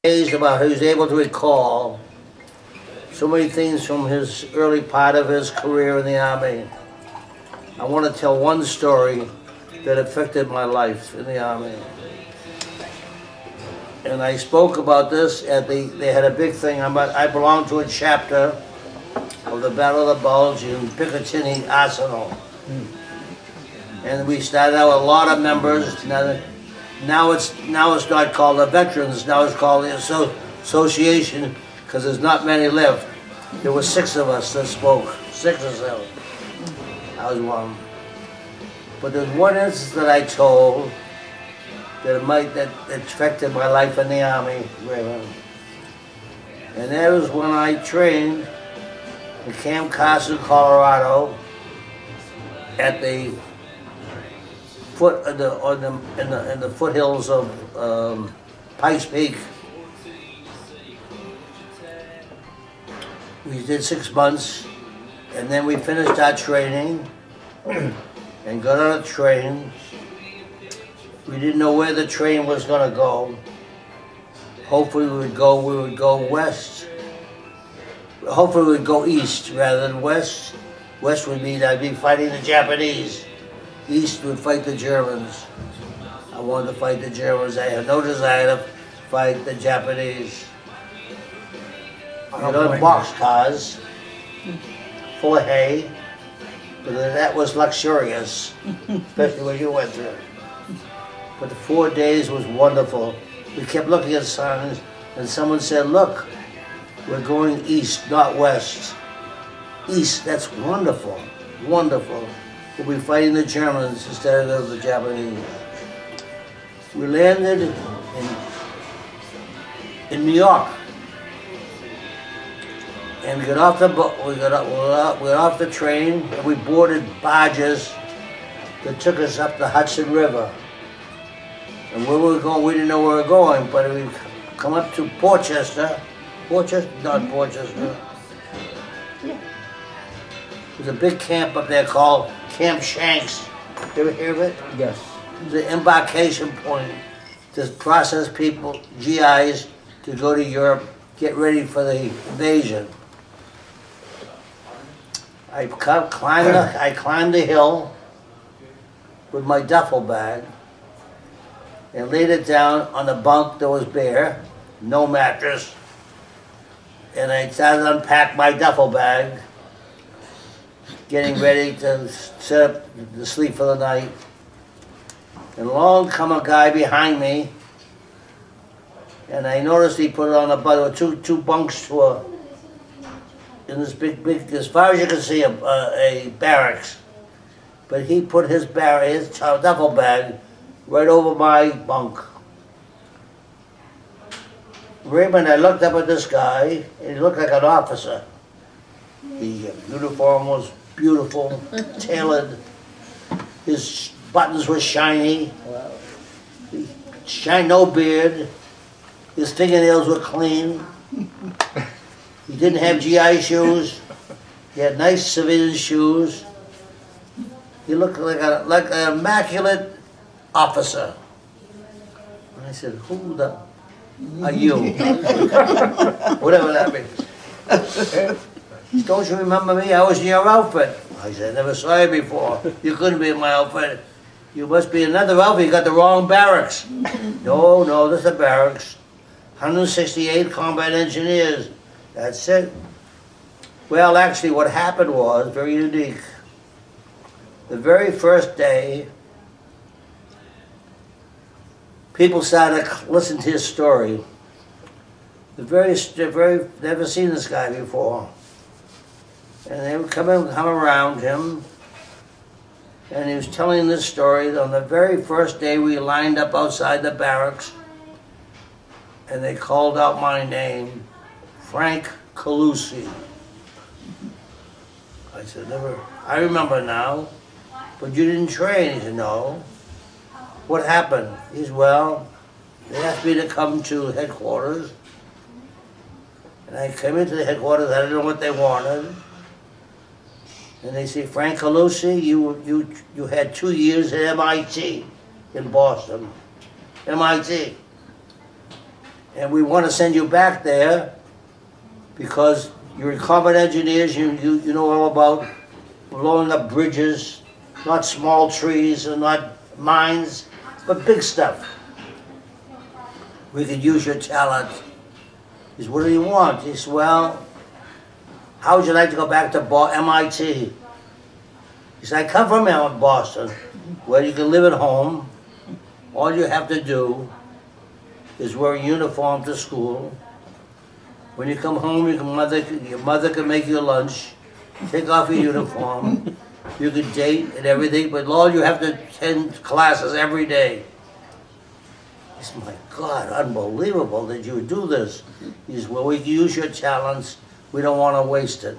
Amazed about how he was able to recall so many things from his early part of his career in the Army. I want to tell one story that affected my life in the Army. And I spoke about this at they had a big thing. I belong to a chapter of the Battle of the Bulge in Picatinny Arsenal. And we started out with a lot of members. Now it's not called the Veterans, now it's called the Association, because there's not many left. There were 6 of us that spoke, 6 or 7. I was one. But there's one instance that I told that affected my life in the Army, and that was when I trained in Camp Carson, Colorado, at the in the foothills of Pikes Peak. We did 6 months, and then we finished our training and got on a train. We didn't know where the train was going to go. Hopefully we would go west. Hopefully we would go east rather than west. West would mean I'd be fighting the Japanese. East would fight the Germans. I wanted to fight the Germans. I had no desire to fight the Japanese. We got on boxcars full of hay, but that was luxurious, especially when you went through. But the 4 days was wonderful. We kept looking at signs, and someone said, "Look, we're going east, not west." East, that's wonderful, wonderful. We'll be fighting the Germans instead of the Japanese. We landed in New York, and we got off the boat. We got off the train, and we boarded barges that took us up the Hudson River. And where we were going, we didn't know where we were going, but we come up to Portchester. Not Portchester. There's a big camp up there called Camp Shanks. You ever hear of it? Yes. It's an embarkation point to process people, GIs, to go to Europe, get ready for the invasion. I climbed the hill with my duffel bag and laid it down on a bunk that was bare, no mattress, and I started to unpack my duffel bag, getting ready to set up to sleep for the night. And along come a guy behind me, and I noticed he put it on a bunk, two bunks in this big, as far as you can see, a barracks. But he put his duffel bag right over my bunk. Raymond, I looked up at this guy, and he looked like an officer. The uniform was beautiful, tailored. His buttons were shiny. No beard. His fingernails were clean. He didn't have GI shoes. He had nice civilian shoes. He looked like an immaculate officer. And I said, "Who the are you?" Whatever that means. "Don't you remember me? I was in your outfit." I said, "I never saw you before. You couldn't be in my outfit. You must be another outfit. You got the wrong barracks." No, this is the barracks. 168 combat engineers. That's it. Well, actually, what happened was very unique. The very first day, people started to listen to his story. Never seen this guy before. And they would come around him, and he was telling this story. On the very first day, we lined up outside the barracks, and they called out my name, Frank Calusi. I said, I remember now, but you didn't train. He said, "No." "What happened?" He said, "Well, they asked me to come to headquarters, and I came into the headquarters. I didn't know what they wanted. And they say, Frank Calusi, you had 2 years at MIT in Boston. MIT. and we want to send you back there because you're combat engineers, you know all about blowing up bridges, not small trees and not mines, but big stuff. We could use your talent. He said, what do you want? He said, well, how would you like to go back to MIT? He said, I come from Boston, where you can live at home. All you have to do is wear a uniform to school. When you come home, your mother can make you lunch. Take off your uniform. You can date and everything, but all you have to attend classes every day. He said, my God, unbelievable that you would do this. He says, well, we can use your talents. We don't want to waste it.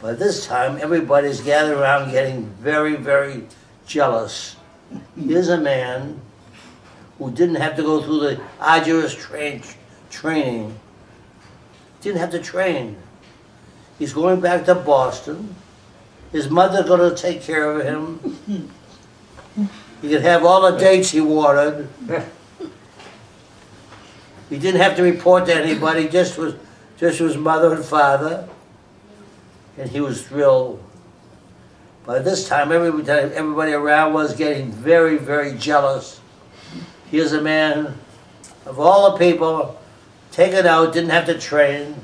By this time, everybody's gathered around getting very, very jealous. Here's a man who didn't have to go through the arduous training. Didn't have to train. He's going back to Boston. His mother's going to take care of him. He could have all the dates he wanted. He didn't have to report to anybody, just to his mother and father. And he was thrilled. By this time, everybody around was getting very, very jealous. Here's a man, of all the people, taken out, didn't have to train,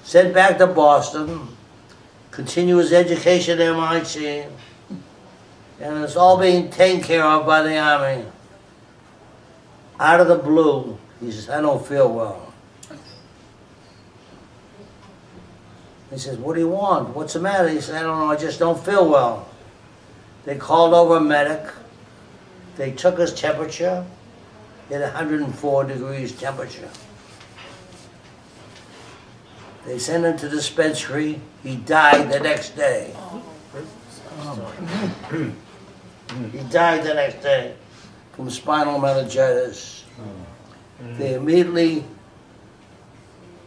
sent back to Boston, continue his education at MIT, and it's all being taken care of by the Army. Out of the blue, he says, I don't feel well. He says, what do you want? What's the matter? He said, I don't know, I just don't feel well. They called over a medic. They took his temperature. He had 104 degrees temperature. They sent him to the dispensary. He died the next day. He died the next day from spinal meningitis. They immediately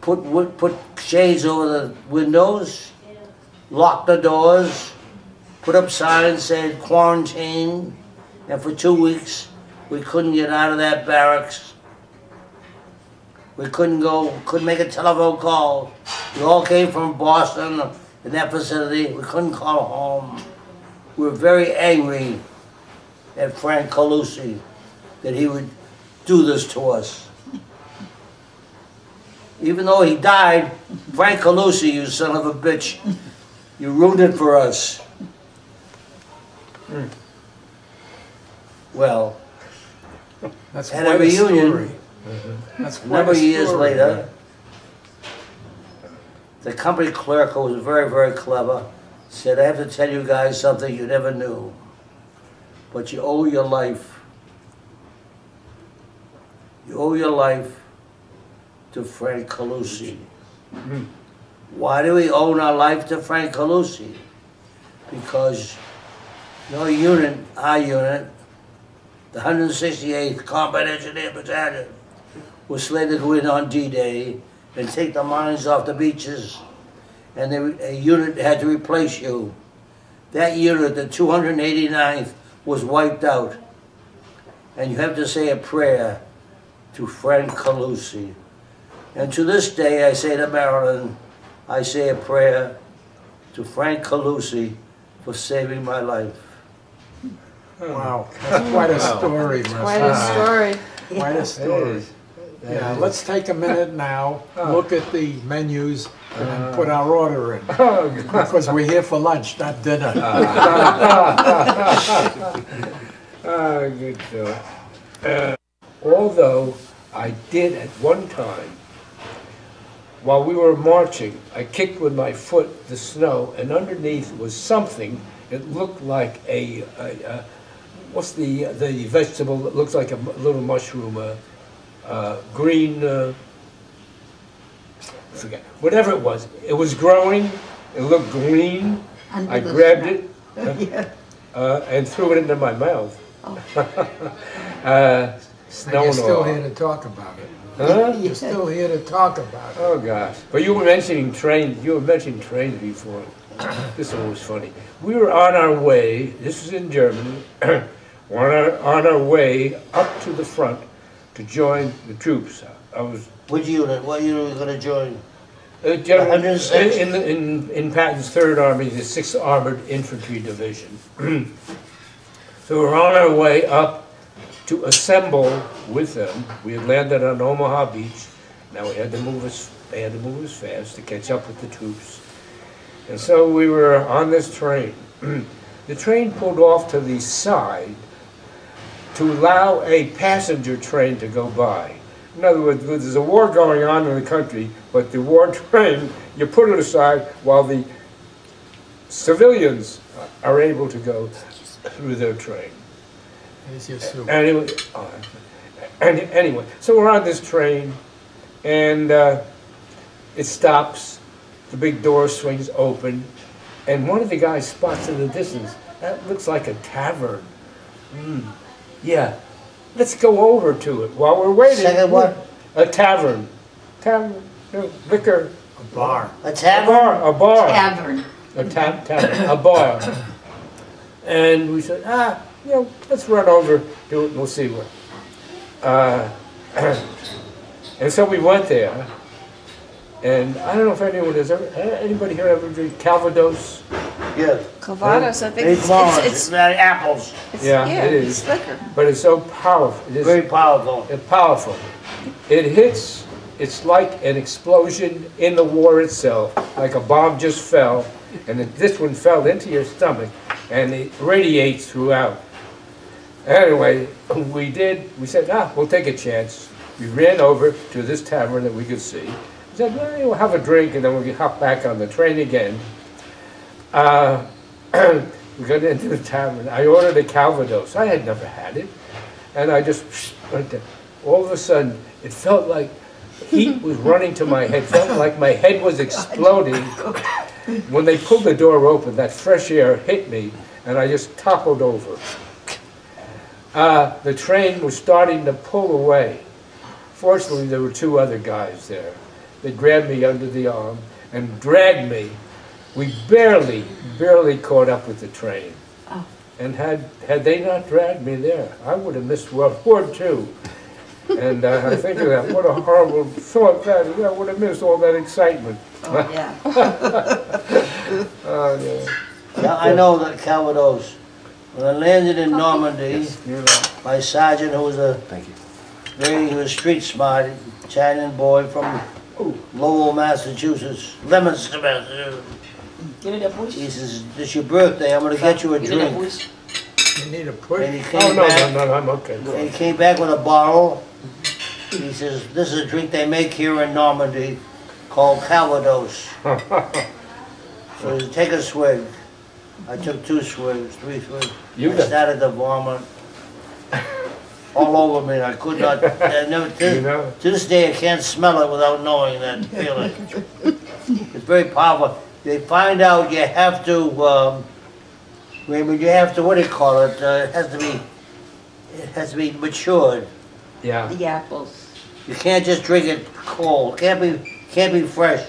put shades over the windows, locked the doors, put up signs saying quarantine, and for 2 weeks we couldn't get out of that barracks. We couldn't make a telephone call. We all came from Boston in that facility. We couldn't call home. We were very angry at Frank Calusi that he would do this to us. Even though he died, Frank Calusi, you son of a bitch, you ruined it for us. Well, that's at a reunion, a number of years later, the company clerk, who was very, very clever, said, I have to tell you guys something you never knew, but you owe your life. You owe your life to Frank Calusi. Why do we owe our life to Frank Calusi? Because your unit, our unit, the 168th Combat Engineer Battalion, was slated to go in on D-Day and take the mines off the beaches, and a unit had to replace you. That unit, the 289th, was wiped out. And you have to say a prayer to Frank Calusi. And to this day, I say to Marilyn, I say a prayer to Frank Calusi for saving my life. Wow, that's quite a story, Quite a story. Quite a story. Yeah, let's take a minute now, look at the menus, and then put our order in. Because we're here for lunch, not dinner. Good job. Although I did at one time, while we were marching, I kicked with my foot the snow, and underneath was something that looked like what's the vegetable that looks like a little mushroom, green, forget, whatever it was. It was growing, it looked green. I grabbed it and threw it into my mouth. And you're still here to talk about it. Huh? You're still here to talk about it. Oh gosh! But you were mentioning trains. You were mentioning trains before. This one was funny. We were on our way. This was in Germany. On our way up to the front, to join the troops. I was Which unit? What unit were you going to join? General, 106? in Patton's Third Army, the 6th Armored Infantry Division. So we're on our way up to assemble with them. We had landed on Omaha Beach. Now we had to move us. They had to move us fast to catch up with the troops. And so we were on this train. The train pulled off to the side to allow a passenger train to go by. In other words, there's a war going on in the country, but the war train, you put it aside while the civilians are able to go through their train. Here's your soup. Anyway, anyway, so we're on this train, and it stops. The big door swings open, and one of the guys spots in the distance, that looks like a tavern. Yeah, let's go over to it while we're waiting. Second what? A tavern. Tavern, liquor. A bar. A tavern? A bar. Tavern. Tavern, a bar. And we said, let's run over to it and we'll see what. And so we went there. And I don't know if anyone has ever, anybody here ever drink Calvados? Yeah. Calvados, I think It's apples. Yeah, it is. It's liquor. But it's so powerful. It is Very powerful. It's powerful. It hits, it's like an explosion in the war itself, like a bomb just fell, and this one fell into your stomach, and it radiates throughout. Anyway, we said, we'll take a chance. We ran over to this tavern that we could see. We said, well, we'll have a drink, and then we'll hop back on the train again. We got into the tavern. I ordered a Calvados. I had never had it. And I just went there. All of a sudden, it felt like heat was running to my head. It felt like my head was exploding. When they pulled the door open, that fresh air hit me, and I just toppled over. The train was starting to pull away. Fortunately, there were two other guys there. They grabbed me under the arm and dragged me. We barely caught up with the train. Oh. And had they not dragged me there, I would have missed World War II. And I think of that, what a horrible thought that is. I would have missed all that excitement. Oh, yeah. Oh, yeah. Yeah, I know that Calvados. When I landed in Normandy, my sergeant, who was he was street smart, Italian boy from Lowell, Massachusetts, Leominster, Massachusetts. He says, "This is your birthday. I'm going to get you a drink." You need a push? And he came No, I'm okay. And he came back with a bottle. He says, "This is a drink they make here in Normandy called Calvados." So he said, "Take a swig." I took 2 swigs, 3 swigs. I started to vomit all over me. I could not. To this day, I can't smell it without knowing that feeling. It's very powerful. They find out you have to. Raymond, you have to. What do you call it? It has to be matured. Yeah. The apples. You can't just drink it cold. Can't be fresh.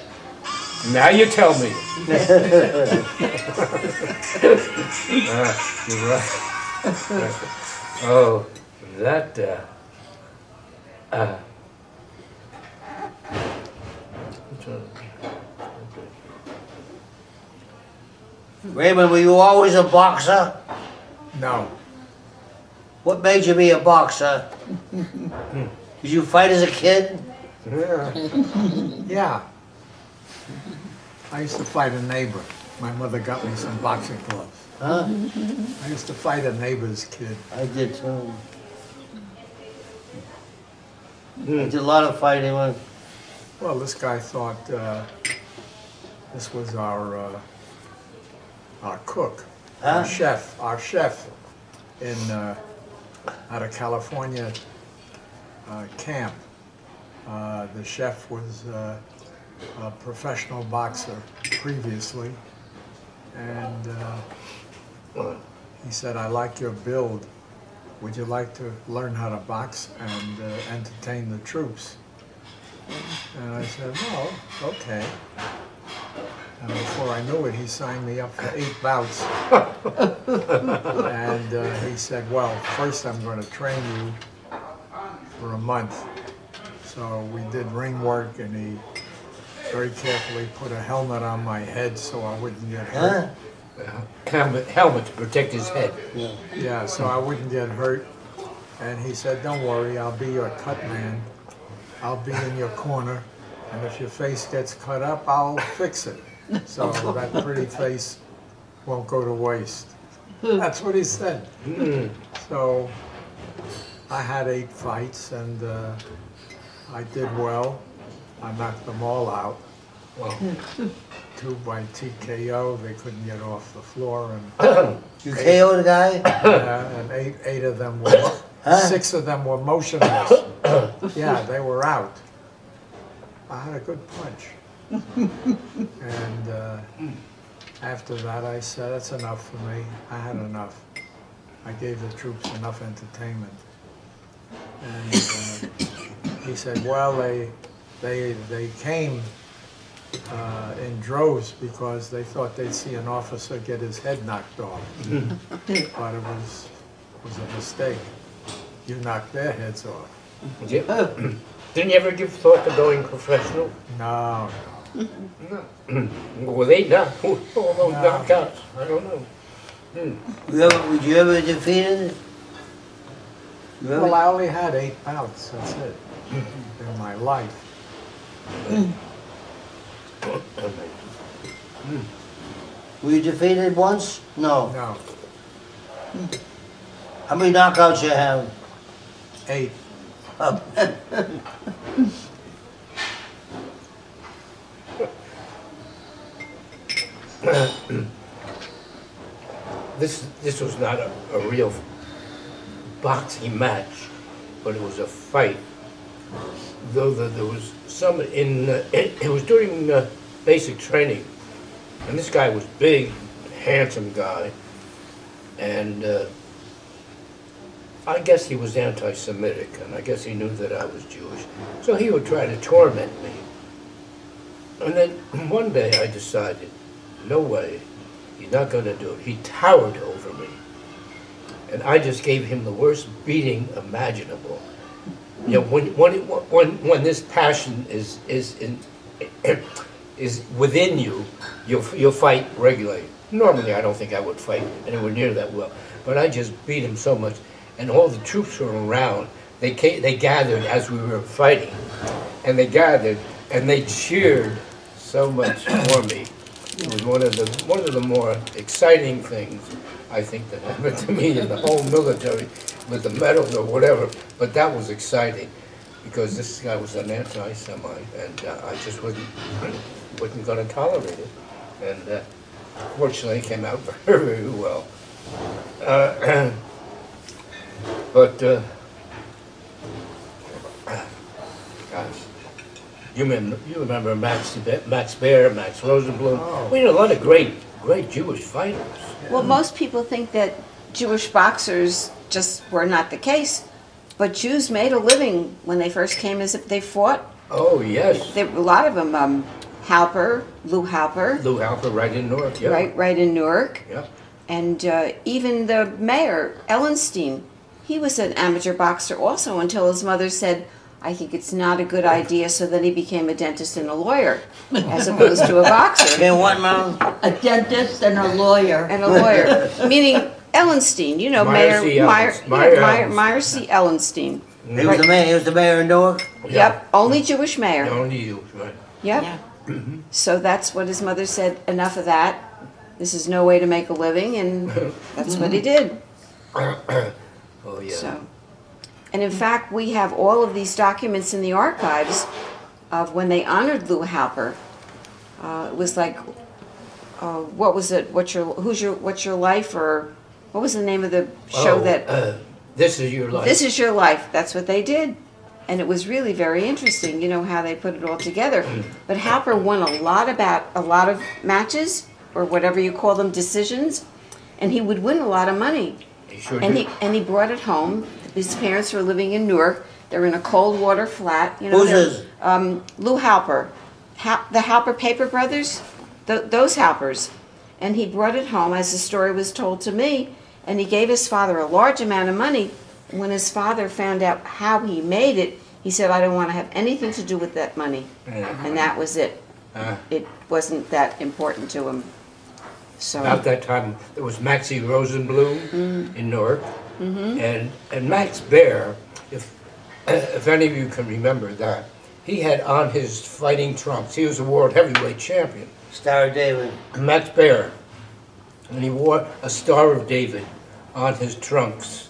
Now you tell me. You're right. Oh, that. Raymond, were you always a boxer? No. What made you be a boxer? Did you fight as a kid? Yeah. Yeah. I used to fight a neighbor. My mother got me some boxing gloves. Huh? I used to fight a neighbor's kid. I did too. I did a lot of fighting with. Well, this guy thought this was our cook, Huh? our chef in out of California camp. The chef was a professional boxer previously, and he said, "I like your build. Would you like to learn how to box and entertain the troops?" And I said, "No, okay." And before I knew it, he signed me up for 8 bouts. And he said, "Well, first I'm going to train you for a month. So we did ring work, and he very carefully put a helmet on my head so I wouldn't get hurt. Helmet to protect his head. Yeah, so I wouldn't get hurt. And he said, don't worry, I'll be your cut man. I'll be in your corner, and if your face gets cut up, I'll fix it. So that pretty face won't go to waste. That's what he said. So I had 8 fights, and I did well. I knocked them all out. Wow. 2 by TKO. They couldn't get off the floor, and You KO'd the guy? and eight of them were, 6 of them were motionless. Yeah, they were out. I had a good punch. And after that, I said, that's enough for me. I had enough. I gave the troops enough entertainment. And he said, well, they came in droves because they thought they'd see an officer get his head knocked off. But it was a mistake. You knocked their heads off. Didn't you ever give thought to going professional? No. No. Well, they not. All those knockouts. I don't know. Would you ever defeated? Well, I only had 8 bouts, that's it, in my life. Were you defeated once? No. No, How many knockouts you have? 8. This was not a real boxing match, but it was a fight. Though there was some it was during basic training, and this guy was big, handsome guy, and I guess he was anti-Semitic, and I guess he knew that I was Jewish, so he would try to torment me. And then one day I decided, no way, he's not going to do it. He towered over me, and I just gave him the worst beating imaginable. You know, when this passion is within you, you'll fight regularly. Normally, I don't think I would fight anywhere near that well, but I just beat him so much, and all the troops were around. They gathered as we were fighting, and they gathered and they cheered so much for me. It was one of the more exciting things I think that happened to me in the whole military, with the medals or whatever. But that was exciting because this guy was an anti-Semite, and I just wasn't going to tolerate it. And fortunately, it came out very, very well. But gosh. You remember Max Baer, Max Rosenblum? Oh. We had a lot of great Jewish fighters. Well, most people think that Jewish boxers just were not the case, but Jews made a living when they first came as if they fought. Oh, yes. There were a lot of them. Halper, Lou Halper. Lou Halper, right in Newark, yeah. Right in Newark. Yeah. And even the mayor, Ellenstein, he was an amateur boxer also until his mother said, I think it's not a good idea, so then he became a dentist and a lawyer, as opposed to a boxer. And what, Mom? A dentist and a lawyer. And a lawyer. Meaning Ellenstein, you know, Meyer C. Meyer C. Ellenstein. He was the mayor. He was the mayor in Newark. Yep, only Jewish mayor. Only you, right. Yep. Yeah. So that's what his mother said, enough of that. This is no way to make a living, and that's what he did. Oh, yeah. So, and in fact, we have all of these documents in the archives of when they honored Lou Halper. It was like, what was it? What's your life? Or what was the name of the show This Is Your Life. This Is Your Life. That's what they did. And it was really very interesting, you know, how they put it all together. But Halper won a lot of matches, or whatever you call them, decisions, and he would win a lot of money. He sure And did. he brought it home. His parents were living in Newark. They're in a cold water flat. You know, Who's this? Lou Halper, the Halper Paper Brothers, those Halpers. And he brought it home, as the story was told to me, and he gave his father a large amount of money when his father found out how he made it, he said, I don't want to have anything to do with that money. And that was it. It wasn't that important to him. So About that time, there was Maxie Rosenblum in Newark, and Max Baer, if any of you can remember that, he had on his fighting trunks, he was a world heavyweight champion. Star of David. Max Baer, and he wore a Star of David on his trunks.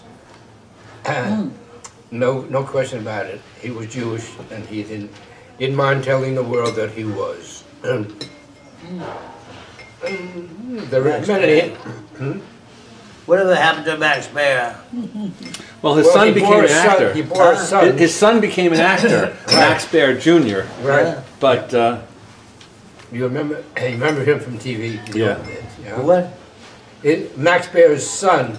No question about it. He was Jewish, and he didn't mind telling the world that he was. There are many. Whatever happened to Max Baer? Well, his son became an actor. He bore a son. His son became an actor, Max Baer Jr. Right. But You remember him from TV? Yeah. What? Max Baer's son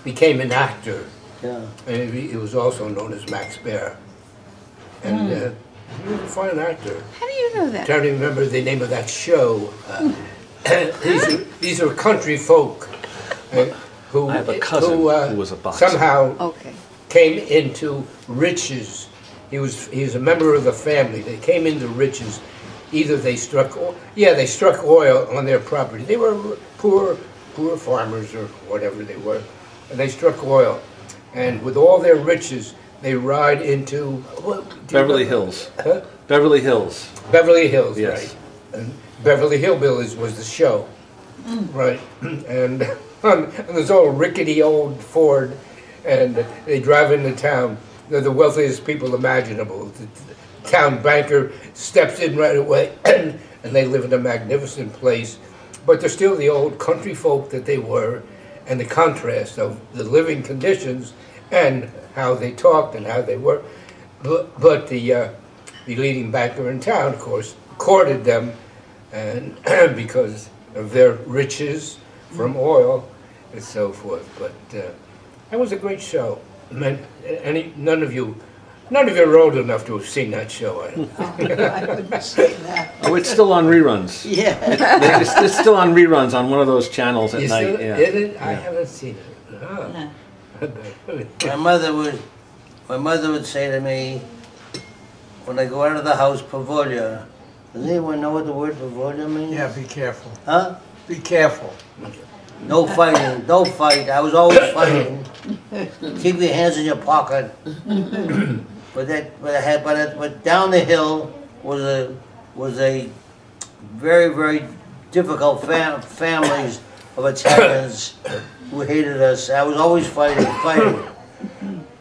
became an actor. Yeah. And he was also known as Max Baer. And he was a fine actor. how do you know that? Trying to remember the name of that show. These are country folk who, I have a cousin who was a boxer. Somehow Okay. came into riches. He's a member of the family. They came into riches. Either they struck oil on their property. They were poor farmers or whatever they were, and they struck oil. And with all their riches, they ride into Beverly Hills. Huh? Beverly Hills. Beverly Hills, Yes. right? And Beverly Hillbillies was the show, right? And this old rickety old Ford, and they drive into town. They're the wealthiest people imaginable. The town banker steps in right away, and they live in a magnificent place. But they're still the old country folk that they were, and the contrast of the living conditions and how they talked and how they were. But the leading banker in town, of course, courted them, and because of their riches from oil and so forth. But that was a great show. None of you are old enough to have seen that show. I wouldn't say that. Oh, it's still on reruns. Yeah. It's still on reruns on one of those channels at Is night. it? Yeah. Is it? I haven't seen it. Oh. No. My mother would say to me, when I go out of the house, Pavolia. Does anyone know what the word Pavolia means? Yeah, be careful. Huh? Be careful. No fighting. Don't fight. I was always fighting. Keep your hands in your pocket. But down the hill was a very, very difficult families of Italians who hated us. I was always fighting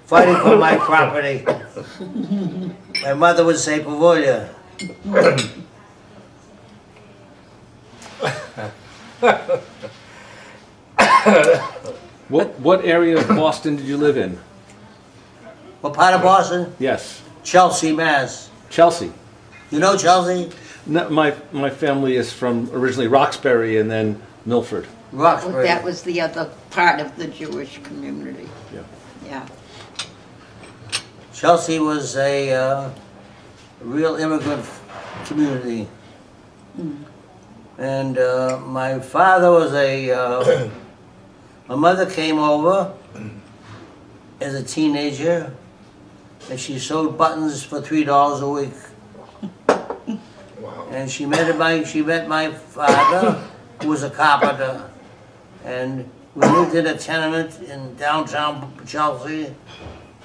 for my property. My mother would say, Pavolia. What area of Boston did you live in? What part of Boston? Yes. Chelsea, Mass. Chelsea. You know Chelsea? No, my family is from originally Roxbury and then Milford. Roxbury. Well, that was the other part of the Jewish community. Yeah. Yeah. Chelsea was a real immigrant community. And my father was my mother came over as a teenager, and she sewed buttons for $3 a week. Wow. And she met my father, who was a carpenter, and we lived in a tenement in downtown Chelsea.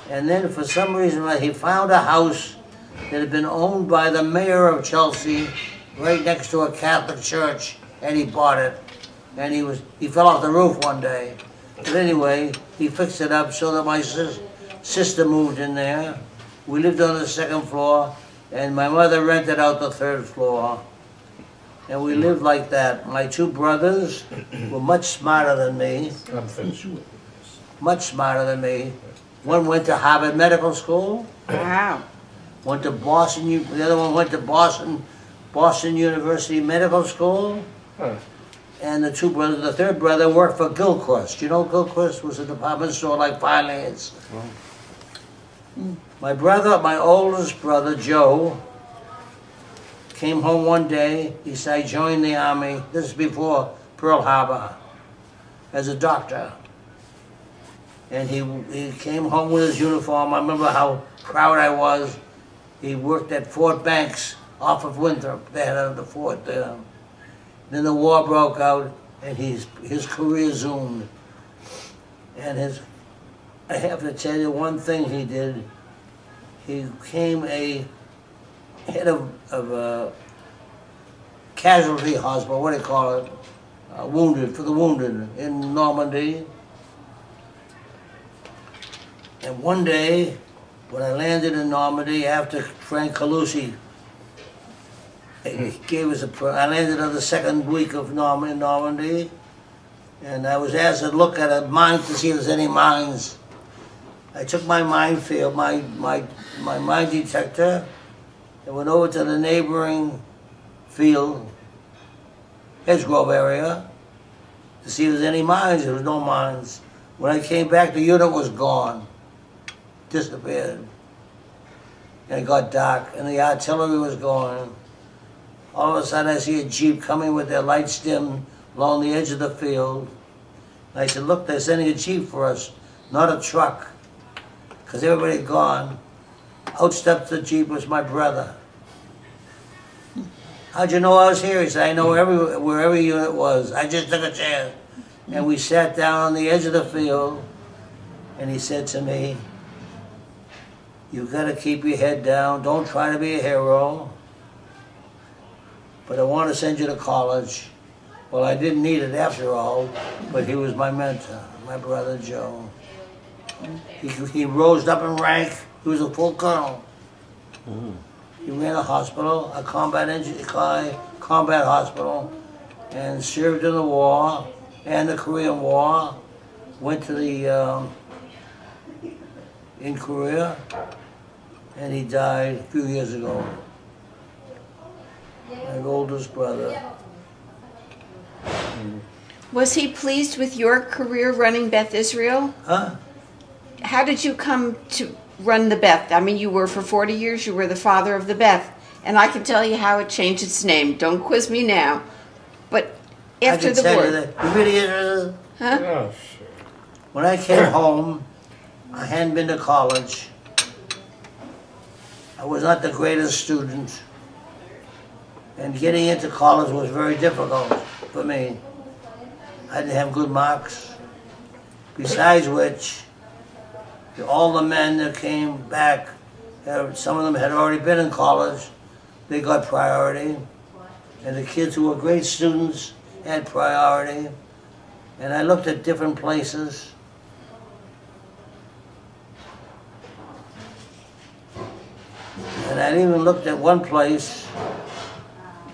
And then for some reason, he found a house that had been owned by the mayor of Chelsea, right next to a Catholic church, and he bought it. And he fell off the roof one day. But anyway, he fixed it up so that my sister moved in there. We lived on the second floor, and my mother rented out the third floor. And we lived like that. My two brothers were much smarter than me. I'm finished with this. Much smarter than me. One went to Harvard Medical School. Wow. Went to Boston. The other one went to Boston University Medical School. Huh. And the third brother worked for Gilchrist. You know, Gilchrist was a department store like Filene's. My oldest brother, Joe, came home one day. He said, I joined the Army. This is before Pearl Harbor, as a doctor. And he came home with his uniform. I remember how proud I was. He worked at Fort Banks off of Winthrop. They had the fort there. Then the war broke out, and his career zoomed. And I have to tell you one thing he did. He became a head of a casualty hospital, what do you call it? For the wounded in Normandy. And one day, when I landed in Normandy after Frank Calusi gave us I landed on the second week of Normandy, and I was asked to look at a mine to see if there's any mines. I took my minefield, my mine detector, and went over to the neighboring field, Hedgegrove area, to see if there's any mines. There was no mines. When I came back, the unit was gone, disappeared. And it got dark, and the artillery was going. All of a sudden, I see a Jeep coming with their lights dim along the edge of the field. And I said, look, they're sending a Jeep for us, not a truck, because everybody had gone. Out stepped the Jeep was my brother. How'd you know I was here? He said, I know where every unit was. I just took a chance. And we sat down on the edge of the field, and he said to me, you've got to keep your head down. Don't try to be a hero. But I want to send you to college. Well, I didn't need it after all, but he was my mentor, my brother Joe. He rose up in rank. He was a full colonel. He ran a hospital, a combat hospital, and served in the war and the Korean War. Went to in Korea, and he died a few years ago. My oldest brother. Was he pleased with your career running Beth Israel? Huh? How did you come to run the Beth? I mean, you were for 40 years, you were the father of the Beth. And I can tell you how it changed its name. Don't quiz me now. But after the war. You really interested? Huh? Oh, sure. When I came home, I hadn't been to college. I was not the greatest student. And getting into college was very difficult for me. I didn't have good marks. Besides which, all the men that came back, some of them had already been in college, they got priority. And the kids who were great students had priority. And I looked at different places. And I even looked at one place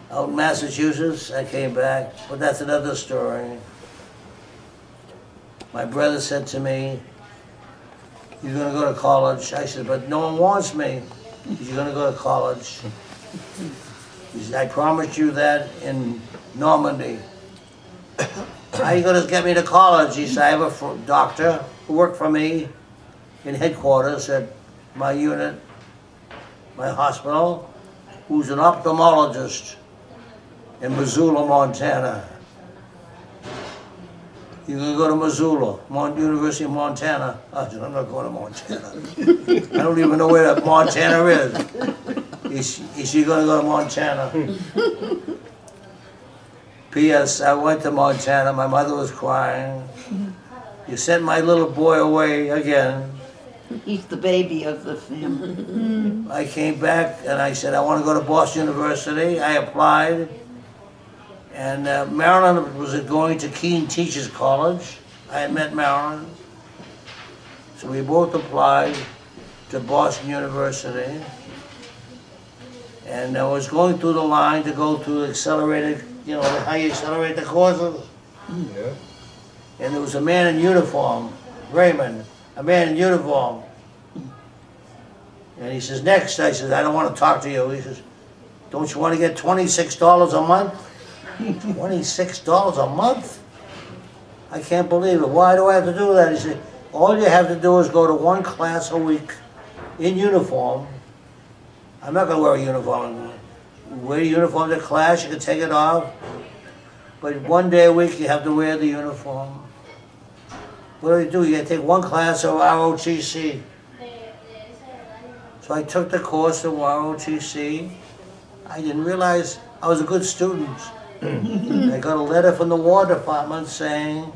out in Massachusetts. I came back, but that's another story. My brother said to me, you're going to go to college. I said, but no one wants me. You're going to go to college. He said, I promised you that in Normandy. How are you going to get me to college? He said, I have a doctor who worked for me in headquarters at my unit, my hospital, who's an ophthalmologist in Missoula, Montana. You're going to go to Missoula, University of Montana. I said, I'm not going to Montana. I don't even know where Montana is. He said, you're going to go to Montana. P.S. I went to Montana. My mother was crying. You sent my little boy away again. He's the baby of the family. I came back and I said, I want to go to Boston University. I applied. And Marilyn was going to Keene Teachers College. I had met Marilyn. So we both applied to Boston University. And I was going through the line to go through accelerated, you know, how you accelerate the courses. Yeah. And there was a man in uniform, Raymond, a man in uniform. And he says, next. I said, I don't want to talk to you. He says, don't you want to get $26 a month? $26 a month? I can't believe it. Why do I have to do that? He said, all you have to do is go to one class a week in uniform. I'm not going to wear a uniform. Wear a uniform to class, you can take it off. But one day a week you have to wear the uniform. what do? You gotta take one class of ROTC. So I took the course of ROTC. I didn't realize I was a good student. I got a letter from the War Department saying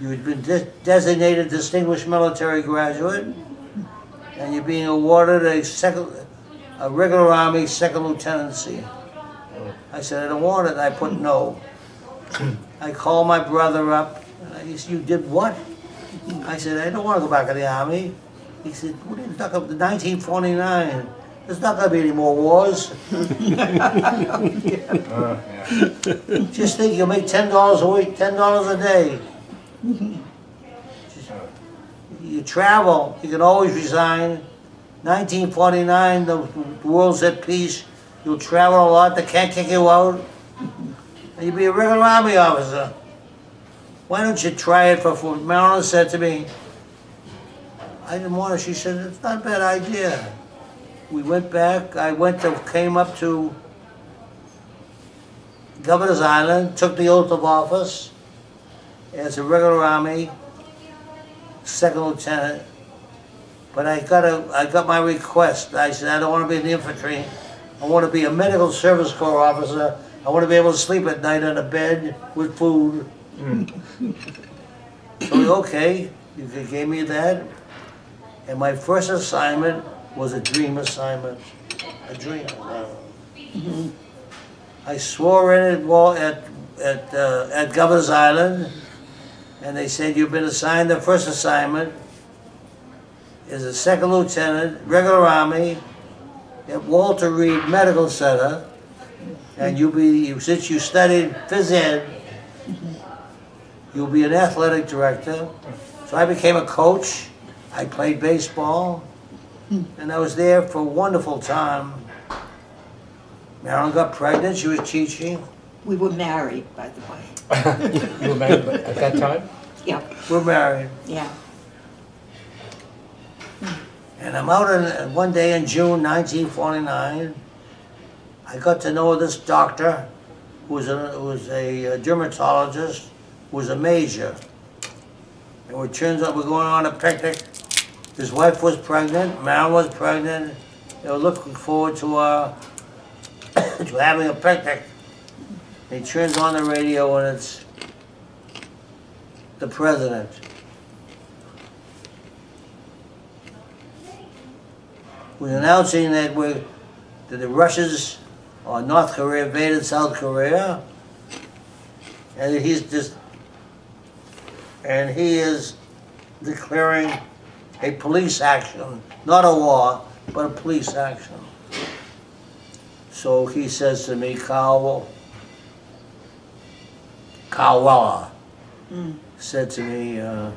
you had been designated Distinguished Military Graduate and you're being awarded a regular Army second lieutenancy. I said, I don't want it. I put no. I called my brother up. And he said, you did what? I said, I don't want to go back in the Army. He said, what are you talking about? 1949. There's not going to be any more wars. Just think, you'll make $10 a week, $10 a day. You travel, you can always resign. 1949, the world's at peace. You'll travel a lot, they can't kick you out. And you'll be a regular Army officer. Why don't you try it for food? Marilyn said to me, I didn't want to. She said, it's not a bad idea. We went back, came up to Governor's Island, took the oath of office as a regular Army, second lieutenant. But I got my request. I said, I don't want to be in the infantry. I want to be a medical service corps officer. I want to be able to sleep at night on a bed with food. So, okay, you gave me that. And my first assignment was a dream assignment. A dream. I swore in at Governor's Island, and they said, you've been assigned the first assignment as a second lieutenant, regular Army, at Walter Reed Medical Center, and since you studied phys ed, you'll be an athletic director. So I became a coach. I played baseball, and I was there for a wonderful time. Marilyn got pregnant. She was teaching. We were married, by the way. You were married at that time? Yeah, We're married. yeah. And I'm out one day in June 1949. I got to know this doctor who was a dermatologist, who was a major. And it turns out we're going on a picnic. His wife was pregnant, Marilyn was pregnant. They were looking forward to to having a picnic. He turns on the radio and it's the president. We're announcing that the Russians or North Korea invaded South Korea, and he is declaring a police action, not a war, but a police action. So he says to me, Carl Weller said to me, I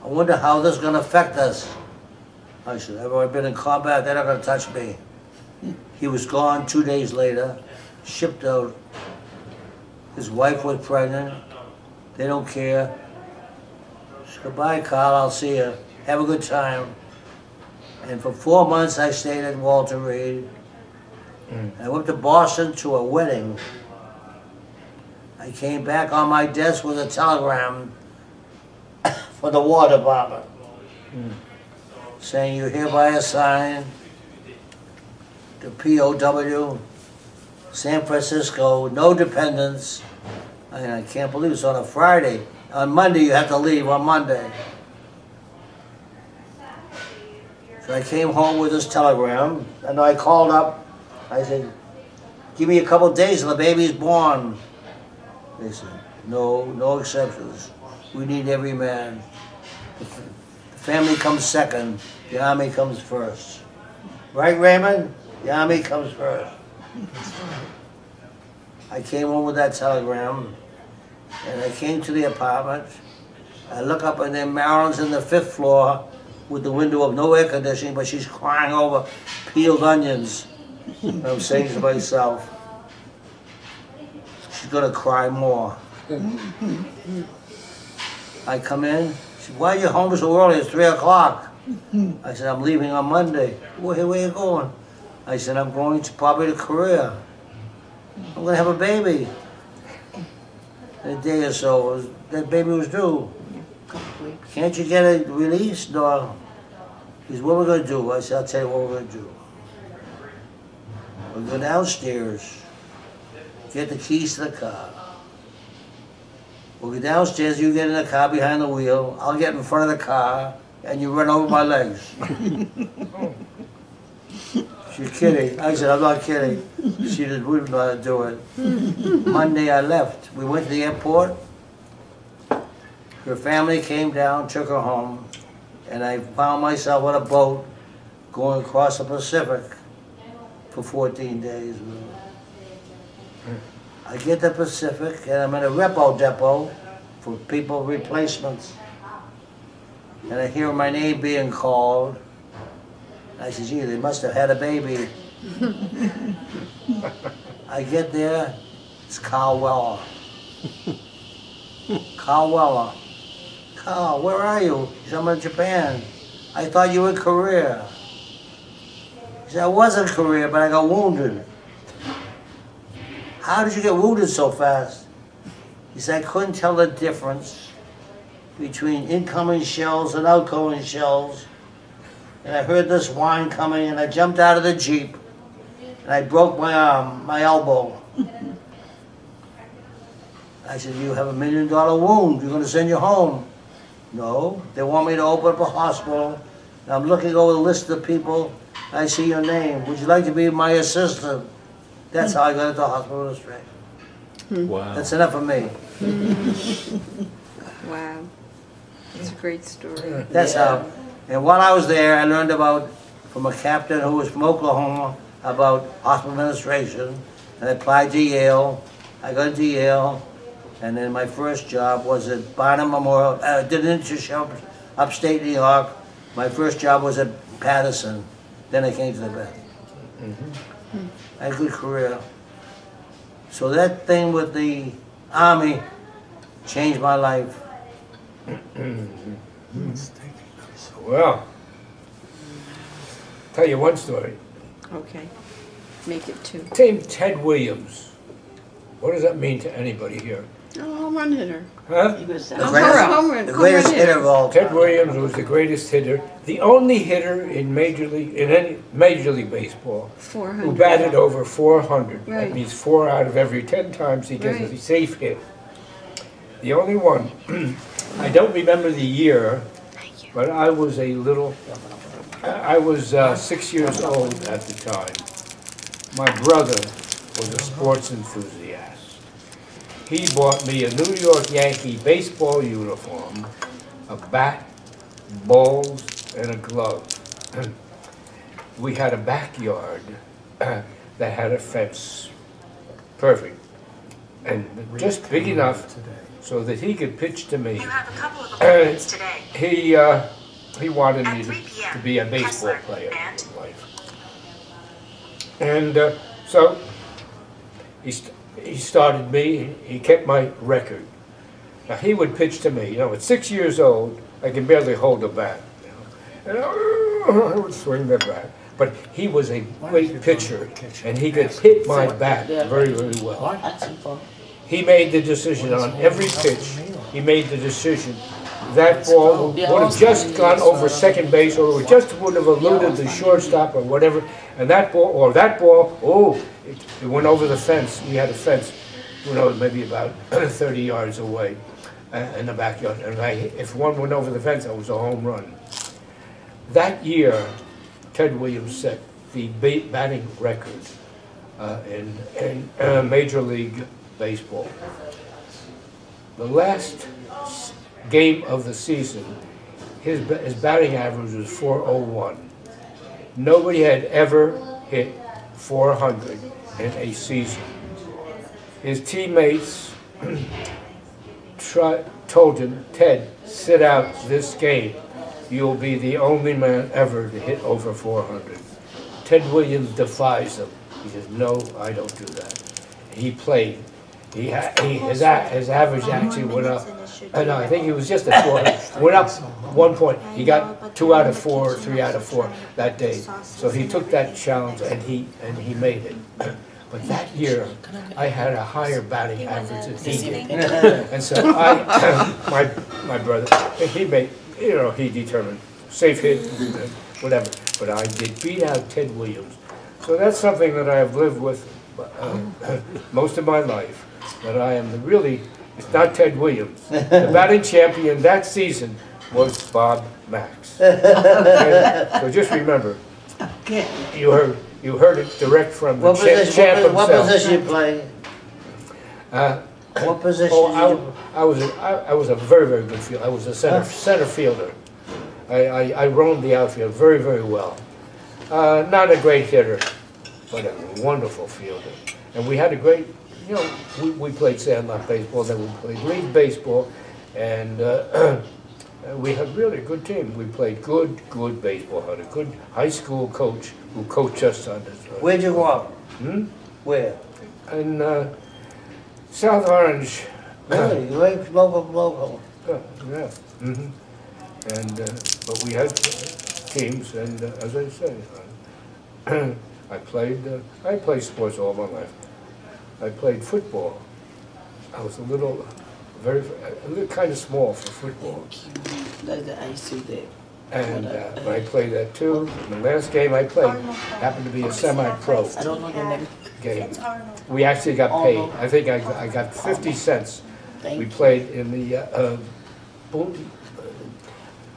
wonder how this is going to affect us. I said, I've already been in combat, they're not going to touch me. He was gone 2 days later, shipped out. His wife was pregnant. They don't care. So, goodbye, Carl, I'll see you. Have a good time. And for 4 months I stayed at Walter Reed. I went to Boston to a wedding. I came back, on my desk was a telegram for the War Department saying you're hereby assigned to POW, San Francisco, no dependents. I can't believe it's on a Friday. On Monday you have to leave, on Monday. So I came home with this telegram, and I called up. I said, give me a couple of days and the baby's born. They said, no exceptions. We need every man. The family comes second, the Army comes first. Right, Raymond? The Army comes first. I came home with that telegram, and I came to the apartment. I look up, and then Marilyn's in the 5th floor with the window of no air conditioning, but she's crying over peeled onions. And I'm saying to myself, she's going to cry more. I come in, she said, why are you home so early? It's 3 o'clock. I said, I'm leaving on Monday. Where are you going? I said, I'm going probably to Korea. I'm going to have a baby. In a day or so, that baby was due. can't you get it released? No. He said, what are we going to do? I said, I'll tell you what we're going to do. We'll go downstairs, get the keys to the car. We'll go downstairs, you get in the car behind the wheel, I'll get in front of the car, and you run over my legs. She's kidding. I said, I'm not kidding. She said, we don't know how to do it. Monday I left. We went to the airport. Her family came down, took her home, and I found myself on a boat going across the Pacific for 14 days. I get to Pacific, and I'm in a repo depot for people replacements. And I hear my name being called. I said, gee, they must have had a baby. I get there, it's Carl Weller. Carl Weller. Carl, where are you? He said, I'm in Japan. I thought you were in Korea. He said, I was in Korea, but I got wounded. How did you get wounded so fast? He said, I couldn't tell the difference between incoming shells and outgoing shells. And I heard this whine coming, and I jumped out of the Jeep, and I broke my arm, my elbow. I said, you have $1 million wound. You're going to send you home. No, they want me to open up a hospital. And I'm looking over the list of people. I see your name. Would you like to be my assistant? That's how I got into hospital administration. Wow. That's enough for me. Wow. It's a great story. That's how. And while I was there, I learned about, from a captain who was from Oklahoma, about hospital administration. And I applied to Yale. I got into Yale. And then my first job was at Barnum Memorial. I did an internship upstate New York. My first job was at Patterson. Then I came to the Beth. I had a good career. So that thing with the Army changed my life. Well, tell you one story. Okay. Make it two. Name Ted Williams. What does that mean to anybody here? Oh, home run hitter. Huh? He was The Oh, greatest, home run- the home greatest run hitter of all Ted time. Williams was the greatest hitter, the only hitter in any Major League Baseball 400. who batted over 400. Right. That means 4 out of every 10 times he gets Right. a safe hit. The only one. I don't remember the year, but I was a little. I was 6 years old at the time. My brother was a sports enthusiast. He bought me a New York Yankee baseball uniform, a bat, balls, and a glove. We had a backyard that had a fence, perfect, and just big enough so that he could pitch to me. You have a couple of appointments today. He wanted At me 3 p.m., to be a baseball Kessler player and- in life. And so he started me, he kept my record. Now he would pitch to me, at 6 years old, I could barely hold a bat. And I would swing the bat. But he was a great pitcher, and he could hit my bat very, very well. That's fun. He made the decision on every pitch. He made the decision. That ball would have just gone over second base, or it just would have eluded the shortstop or whatever. And that ball, it went over the fence. We had a fence, maybe about 30 yards away in the backyard. And if one went over the fence, that was a home run. That year, Ted Williams set the batting record in Major League Baseball. The last game of the season, his batting average was .401. Nobody had ever hit 400 in a season. His teammates told him, Ted, sit out this game. You'll be the only man ever to hit over 400. Ted Williams defies them. He says, no, I don't do that. He played. His average actually went up. No, I think he was just at 400. Went up 1 point. He got 2 out of 4 or 3 out of 4 that day. So he took that challenge and he made it. But that year, I had a higher batting average than he did. evening. And so my brother, he made, he determined safe hit, whatever. But I did beat out Ted Williams. So that's something that I have lived with most of my life. That I am really, it's not Ted Williams. The batting champion that season was Bob Max. Okay? So just remember, Okay. you heard it direct from the What champ position, what himself. position you play? What position? Oh, I was a very, very good fielder. I was a center fielder. I roamed the outfield very, very well. Not a great hitter, but a wonderful fielder. And we had a great, we played sandlot baseball, then we played league baseball, and we had really a good team. We played good baseball. Had a good high school coach who coached us on this. Where'd you grow up? Where? In South Orange. Really? You ain't local. Yeah. And but we had teams, and as I say, I played sports all my life. I played football. I was a little kind of small for football. Like the ice you there. And I played that too. And the last game I played happened to be a semi-pro I don't know the name. game. We actually got paid. I think I got 50 cents. Thank We you. played in the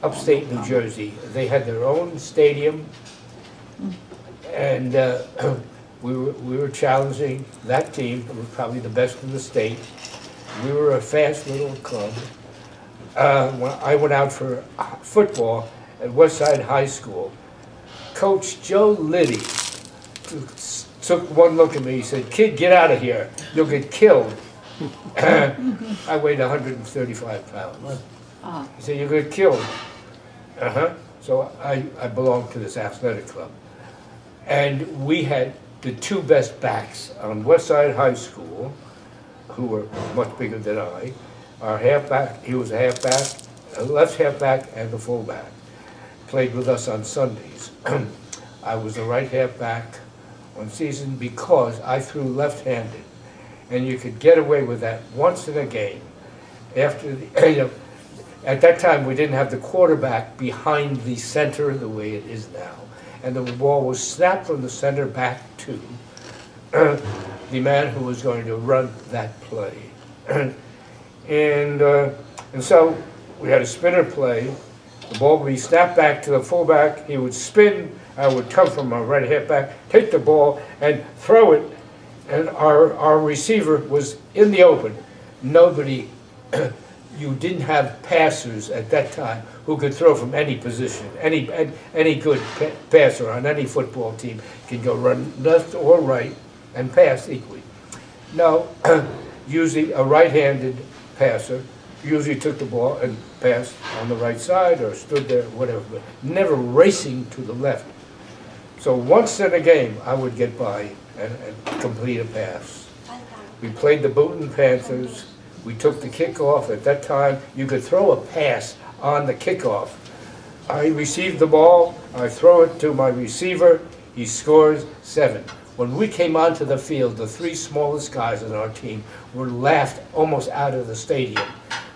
upstate New Jersey. They had their own stadium, and we were challenging that team. It was probably the best in the state. We were a fast little club. When I went out for football at Westside High School, Coach Joe Liddy took one look at me. He said, "Kid, get out of here. You'll get killed." I weighed 135 pounds. He said, "You'll get killed." So I belonged to this athletic club. And we had the two best backs on Westside High School, who were much bigger than I. Our halfback, he was a halfback, a left halfback and the fullback. Played with us on Sundays. I was the right halfback one season because I threw left-handed. And you could get away with that once in a game. After the, at that time, we didn't have the quarterback behind the center the way it is now. And the ball was snapped from the center back to the man who was going to run that play. And so we had a spinner play. The ball would be snapped back to the fullback. He would spin. I would come from my right halfback, take the ball, and throw it. And our receiver was in the open. Nobody, you didn't have passers at that time who could throw from any position. Any good passer on any football team can go run left or right and pass equally. No, usually a right-handed passer usually took the ball and passed on the right side or stood there, whatever, but never racing to the left. So once in a game, I would get by and complete a pass. We played the Booton Panthers. We took the kickoff. At that time, you could throw a pass on the kickoff. I received the ball. I throw it to my receiver. He scores 7. When we came onto the field, the 3 smallest guys on our team were laughed almost out of the stadium.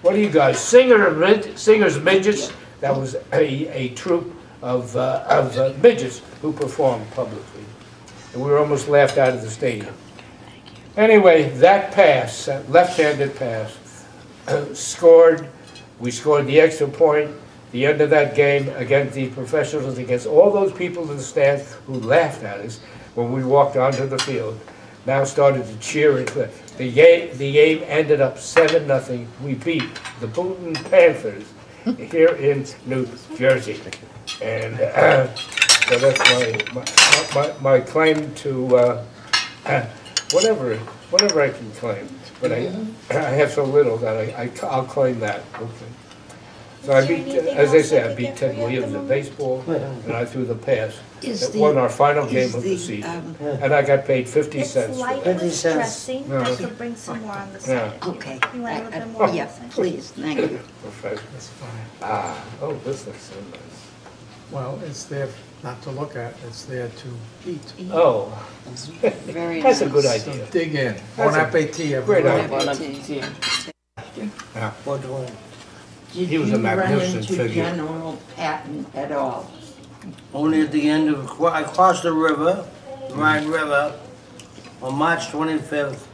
What are you guys, singers midgets? That was a troupe of midgets who performed publicly. And we were almost laughed out of the stadium. Anyway, that pass, that left-handed pass, scored. We scored the extra point. The end of that game against the professionals, against all those people in the stands who laughed at us when we walked onto the field, now started to cheer and clap. The game ended up 7-0. We beat the Booton Panthers here in New Jersey. And so that's my claim to whatever I can claim. But I have so little that I'll claim that. Okay. So I beat, as I say, I beat Ted Williams in baseball, and I threw the pass. It won our final game of the season, and I got paid 50 cents It's for light that. with 50 cents. dressing. No. I could bring some more on the side. Okay. You want a little bit more? Yeah, please, thank you. Professional. That's fine. Oh, this looks so nice. Well, it's their not to look at, it's there to eat. Oh, Very that's a nice. good So idea. dig in. That's Bon a appetit, great everyone. idea. What do I- Did He was a you run magnificent into figure. General Patton at all? Only at the end of, I crossed the river, the Rhine River, on March 25th.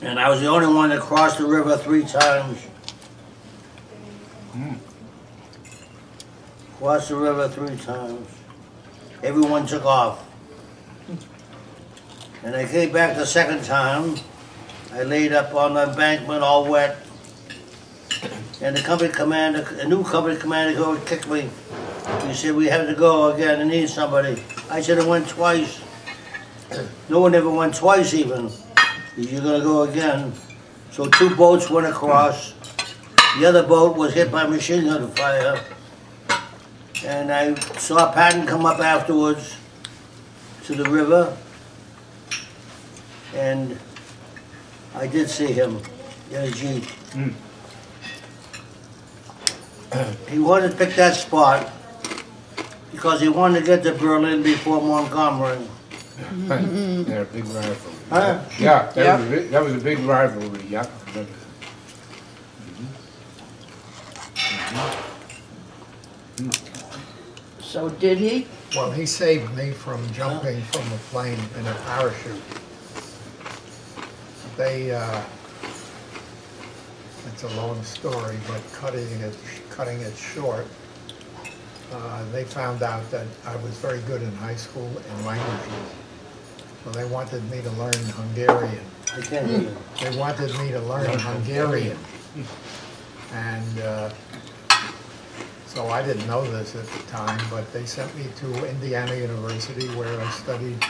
And I was the only one that crossed the river 3 times. Crossed the river 3 times. Everyone took off. And I came back the second time. I laid up on the embankment all wet. And the company commander, a new company commander, go and kicked me. He said, we have to go again, I need somebody. I said, I went twice. No one ever went twice even. He said, you're gonna go again. So 2 boats went across. The other boat was hit by machine gun fire. And I saw Patton come up afterwards to the river. And I did see him in a Jeep. He wanted to pick that spot because he wanted to get to Berlin before Montgomery. Yeah, big rivalry. Huh? Yeah, that was a big rivalry, yeah. I remember that. So did he? Well, he saved me from jumping from a plane in a parachute. They, it's a long story, but cutting it short, they found out that I was very good in high school in languages. So they wanted me to learn Hungarian. I can't hear you. They wanted me to learn Hungarian. And so I didn't know this at the time, but they sent me to Indiana University where I studied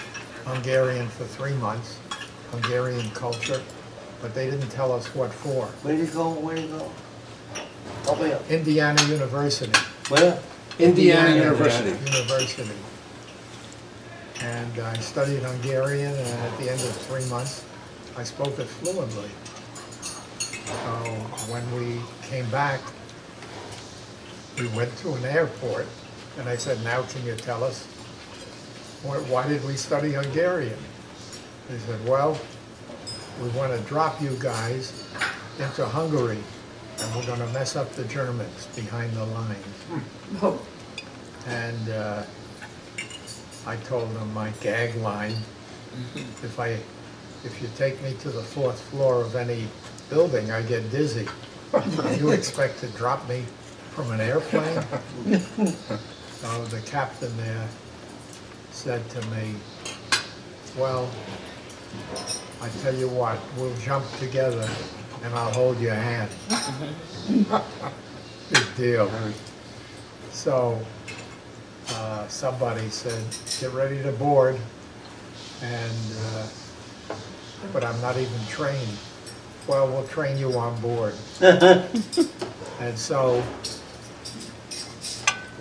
Hungarian for 3 months, Hungarian culture, but they didn't tell us what for. Where did you go? Where did you go? Help me up. Indiana University. Where? Indiana University. University. And I studied Hungarian, and at the end of 3 months, I spoke it fluently. So when we came back, we went to an airport, and I said, now can you tell us, why did we study Hungarian? They said, well, we want to drop you guys into Hungary, and we're going to mess up the Germans behind the lines. And I told them my gag line, if you take me to the 4th floor of any building, I get dizzy. You expect to drop me from an airplane? So the captain there said to me, well, I tell you what, we'll jump together and I'll hold your hand. Big deal. So somebody said, get ready to board, and but I'm not even trained. Well, we'll train you on board. And so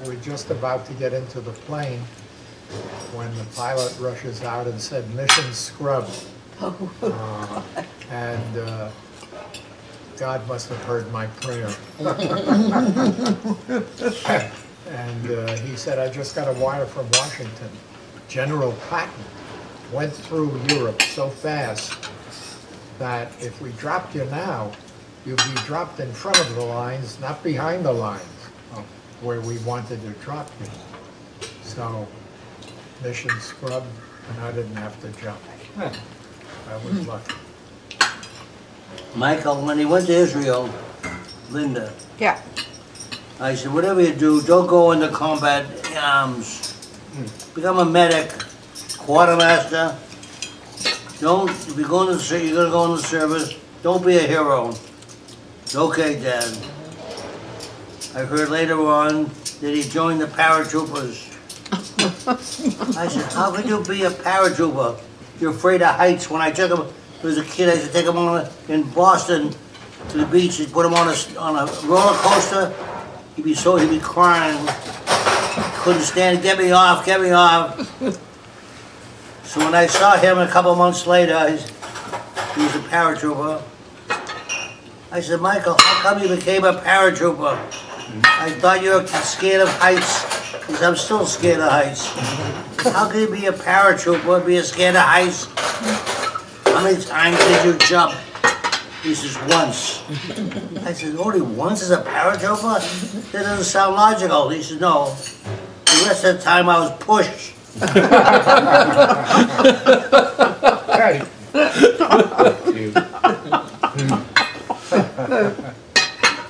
we're just about to get into the plane when the pilot rushes out and said, mission scrubbed. And God must have heard my prayer. And he said, I just got a wire from Washington. General Patton went through Europe so fast that if we dropped you now, you'd be dropped in front of the lines, not behind the lines, where we wanted to drop you. So, mission scrubbed, and I didn't have to jump. I was lucky. Michael, when he went to Israel, Linda, Yeah. I said, whatever you do, don't go into combat arms. Become a medic, quartermaster. Don't, if you're going to, you're going to go in the service, don't be a hero. Okay, Dad. I heard later on that he joined the paratroopers. I said, how could you be a paratrooper? You're afraid of heights. When I took him, as a kid, I used to take him on in Boston to the beach and put him on a roller coaster. He'd be crying. Couldn't stand it. Get me off, get me off. So when I saw him a couple months later, he was a paratrooper. I said, Michael, how come you became a paratrooper? I thought you were scared of heights, because I'm still scared of heights. How can you be a paratrooper and be scared of heights? How many times did you jump? He says, once. I said, only once as a paratrooper? That doesn't sound logical. He said, no. The rest of the time I was pushed. Hey.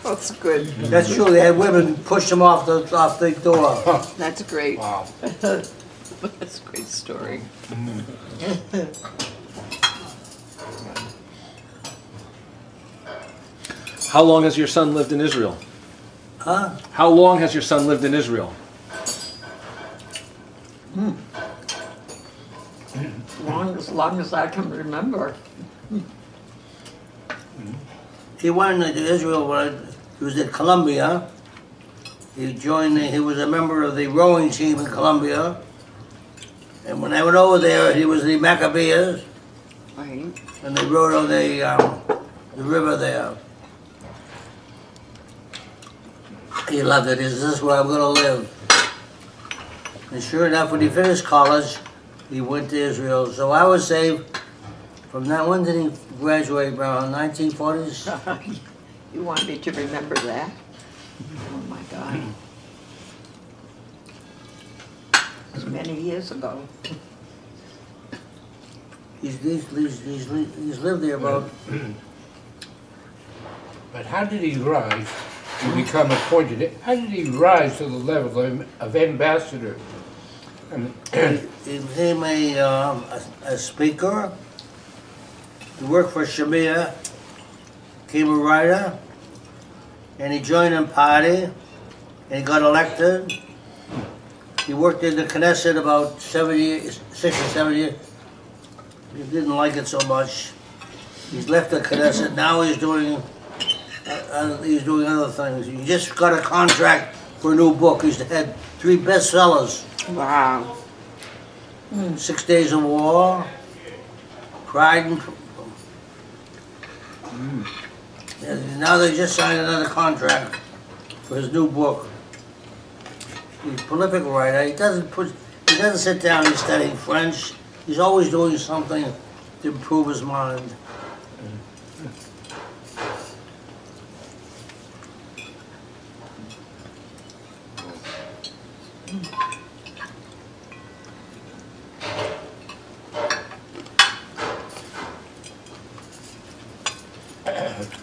That's good. That's true. They had women push them off the door. That's great. Wow. That's a great story. How long has your son lived in Israel? Huh? How long has your son lived in Israel? As long as I can remember. He went to Israel when he was at Columbia. He was a member of the rowing team in Columbia. And when I went over there, he was the Maccabees. Right. And they rode on the river there. He loved it. He says, this is where I'm going to live. And sure enough, when he finished college, he went to Israel. So I would say, from that, when did he graduate, around 1940s? You want me to remember that? Oh my God. It's many years ago. He's lived there about... But how did he rise to become appointed? How did he rise to the level of ambassador? He became a speaker. He worked for Shamir, became a writer, and he joined a party, and he got elected. He worked in the Knesset about 6 or 7 years. He didn't like it so much. He's left the Knesset. Now he's doing other things. He just got a contract for a new book. He's had 3 bestsellers. Wow. 6 Days of War, Pride and... And now they just signed another contract for his new book. He's a prolific writer. He doesn't sit down and study French. He's always doing something to improve his mind.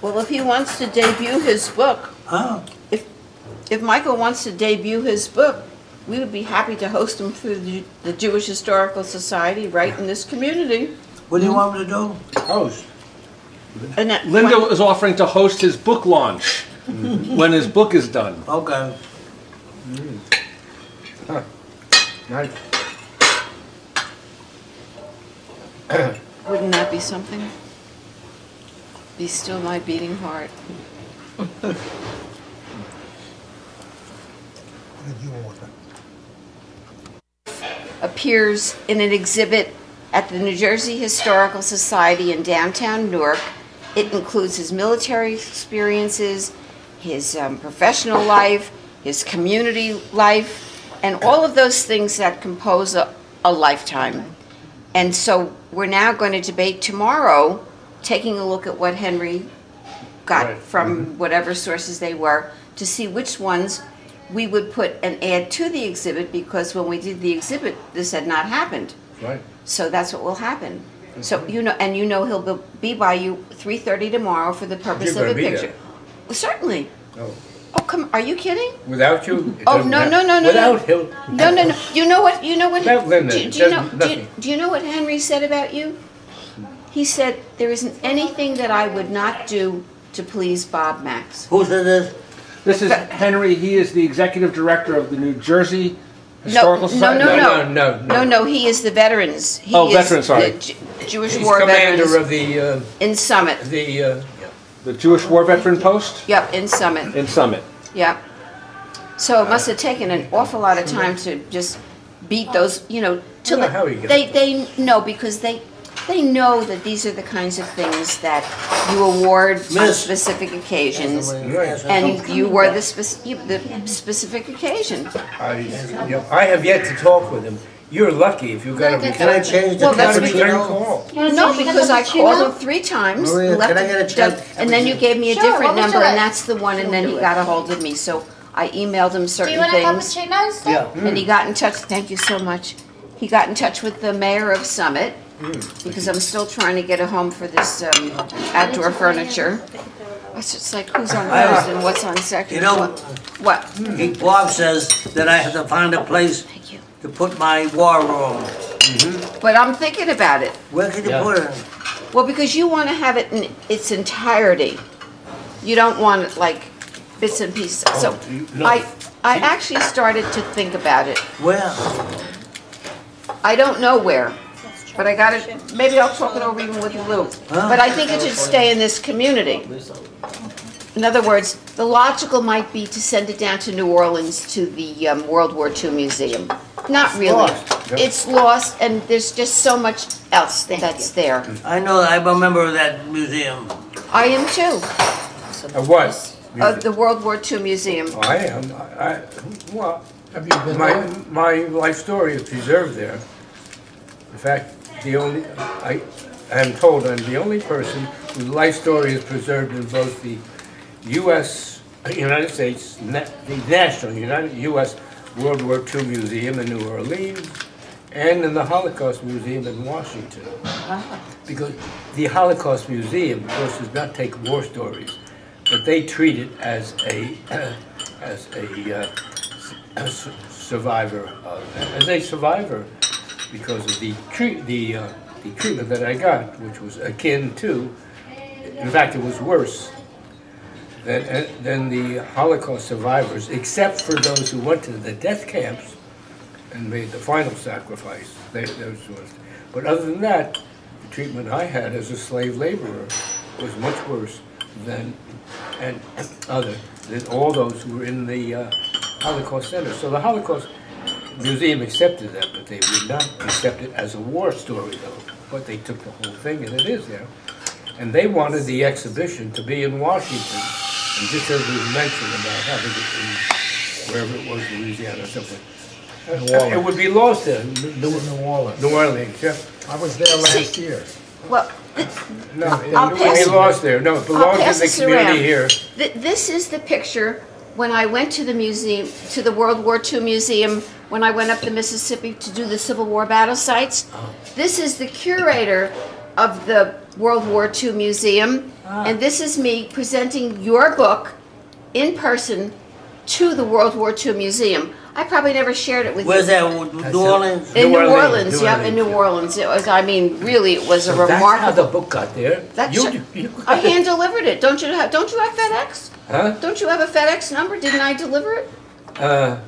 Well, if he wants to debut his book, Huh? if Michael wants to debut his book, we would be happy to host him through the Jewish Historical Society right in this community. What do you want me to do? Host. And that, Linda is offering to host his book launch when his book is done. Okay. Huh. Nice. wouldn't that be something? Be still my beating heart. Appears in an exhibit at the New Jersey Historical Society in downtown Newark. It includes his military experiences, his professional life, his community life, and all of those things that compose a lifetime. And so we're now going to debate tomorrow, taking a look at what Henry got from whatever sources they were, to see which ones we would put and add to the exhibit, because when we did the exhibit, this had not happened. Right. So that's what will happen. So you know, and you know he'll be by you 3:30 tomorrow for the purpose You're of a gonna be picture. Certainly. Oh. Oh, come! Are you kidding? Without you? It Oh doesn't no, happen. no, no, no, Without no. him. No, no, no. You know what? You know what? Without Linda, it do you know? does nothing. Do you know what Henry said about you? He said there isn't anything that I would not do to please Bob Max. Who said this? This is Henry. He is the executive director of the New Jersey No, Historical no, Society. no. No, he is the veterans. He Oh, is veterans, sorry. the Jewish He's War commander veterans of the in Summit. The Jewish War Veteran Post Yep, in Summit. in Summit. Yep. So it must have taken an awful lot of time to just beat those, you know, I don't know how he got they know, because they they know that these are the kinds of things that you award on Miss. specific occasions, Right. and you were the specific occasion. I have yet to talk with him. You're lucky if you got a Can I change the Well, that's return cappuccino? call. No, because I called him 3 times, Maria, left can I get a check? and then you gave me a Sure, different what would number, you and like? that's the one, and then he got a hold of me, so I emailed him Do you certain want a things. cappuccino still? Yeah. And he got in touch, thank you so much. He got in touch with the mayor of Summit, because I'm still trying to get a home for this outdoor furniture. It's just like, who's on first and what's on second? You know- What? Bob says that I have to find a place Thank you. to put my war room. But I'm thinking about it. Where can you Yeah. put it? Well, because you want to have it in its entirety. You don't want it like bits and pieces. So no. I actually started to think about it. Where? I don't know where, but I got it. Maybe I'll talk it over even with Lou. But I think it should stay in this community. In other words, the logical might be to send it down to New Orleans to the World War II Museum. Not really. lost. It's lost, and there's just so much else that's there. I know, I'm a member of that museum. I am too, What? of the World War II Museum. I am. Well, Have you been my there? my life story is preserved there. In fact, I am told I'm the only person whose life story is preserved in both the United States, the National U.S. World War II Museum in New Orleans, and in the Holocaust Museum in Washington. Because the Holocaust Museum, of course, does not take war stories, but they treat it as a survivor, because of the treatment that I got, which was akin to, in fact, it was worse than the Holocaust survivors, except for those who went to the death camps and made the final sacrifice. But other than that, the treatment I had as a slave laborer was much worse than all those who were in the Holocaust Center. So the Holocaust Museum accepted that, but they would not accept it as a war story, though. But they took the whole thing, and it is there. And they wanted the exhibition to be in Washington, and just as we mentioned about having it in wherever it was, Louisiana or something. It would be lost there. New Orleans. New Orleans, yeah. I was there last year. Well, No, I'll it would pass be lost there. No, it I'll belongs pass in the this community around. here. This is the picture when I went to the museum, to the World War II Museum, when I went up the Mississippi to do the Civil War battle sites. This is the curator of the World War II Museum, and this is me presenting your book in person to the World War II Museum. I probably never shared it with Where's you. that, New Orleans? In New New Orleans, Orleans, New yep, in New Orleans. It was, I mean, really, it was a That's how remarkable. the book got there. That's You I hand delivered it. Don't you have FedEx? Huh? Don't you have a FedEx number? Didn't I deliver it? I-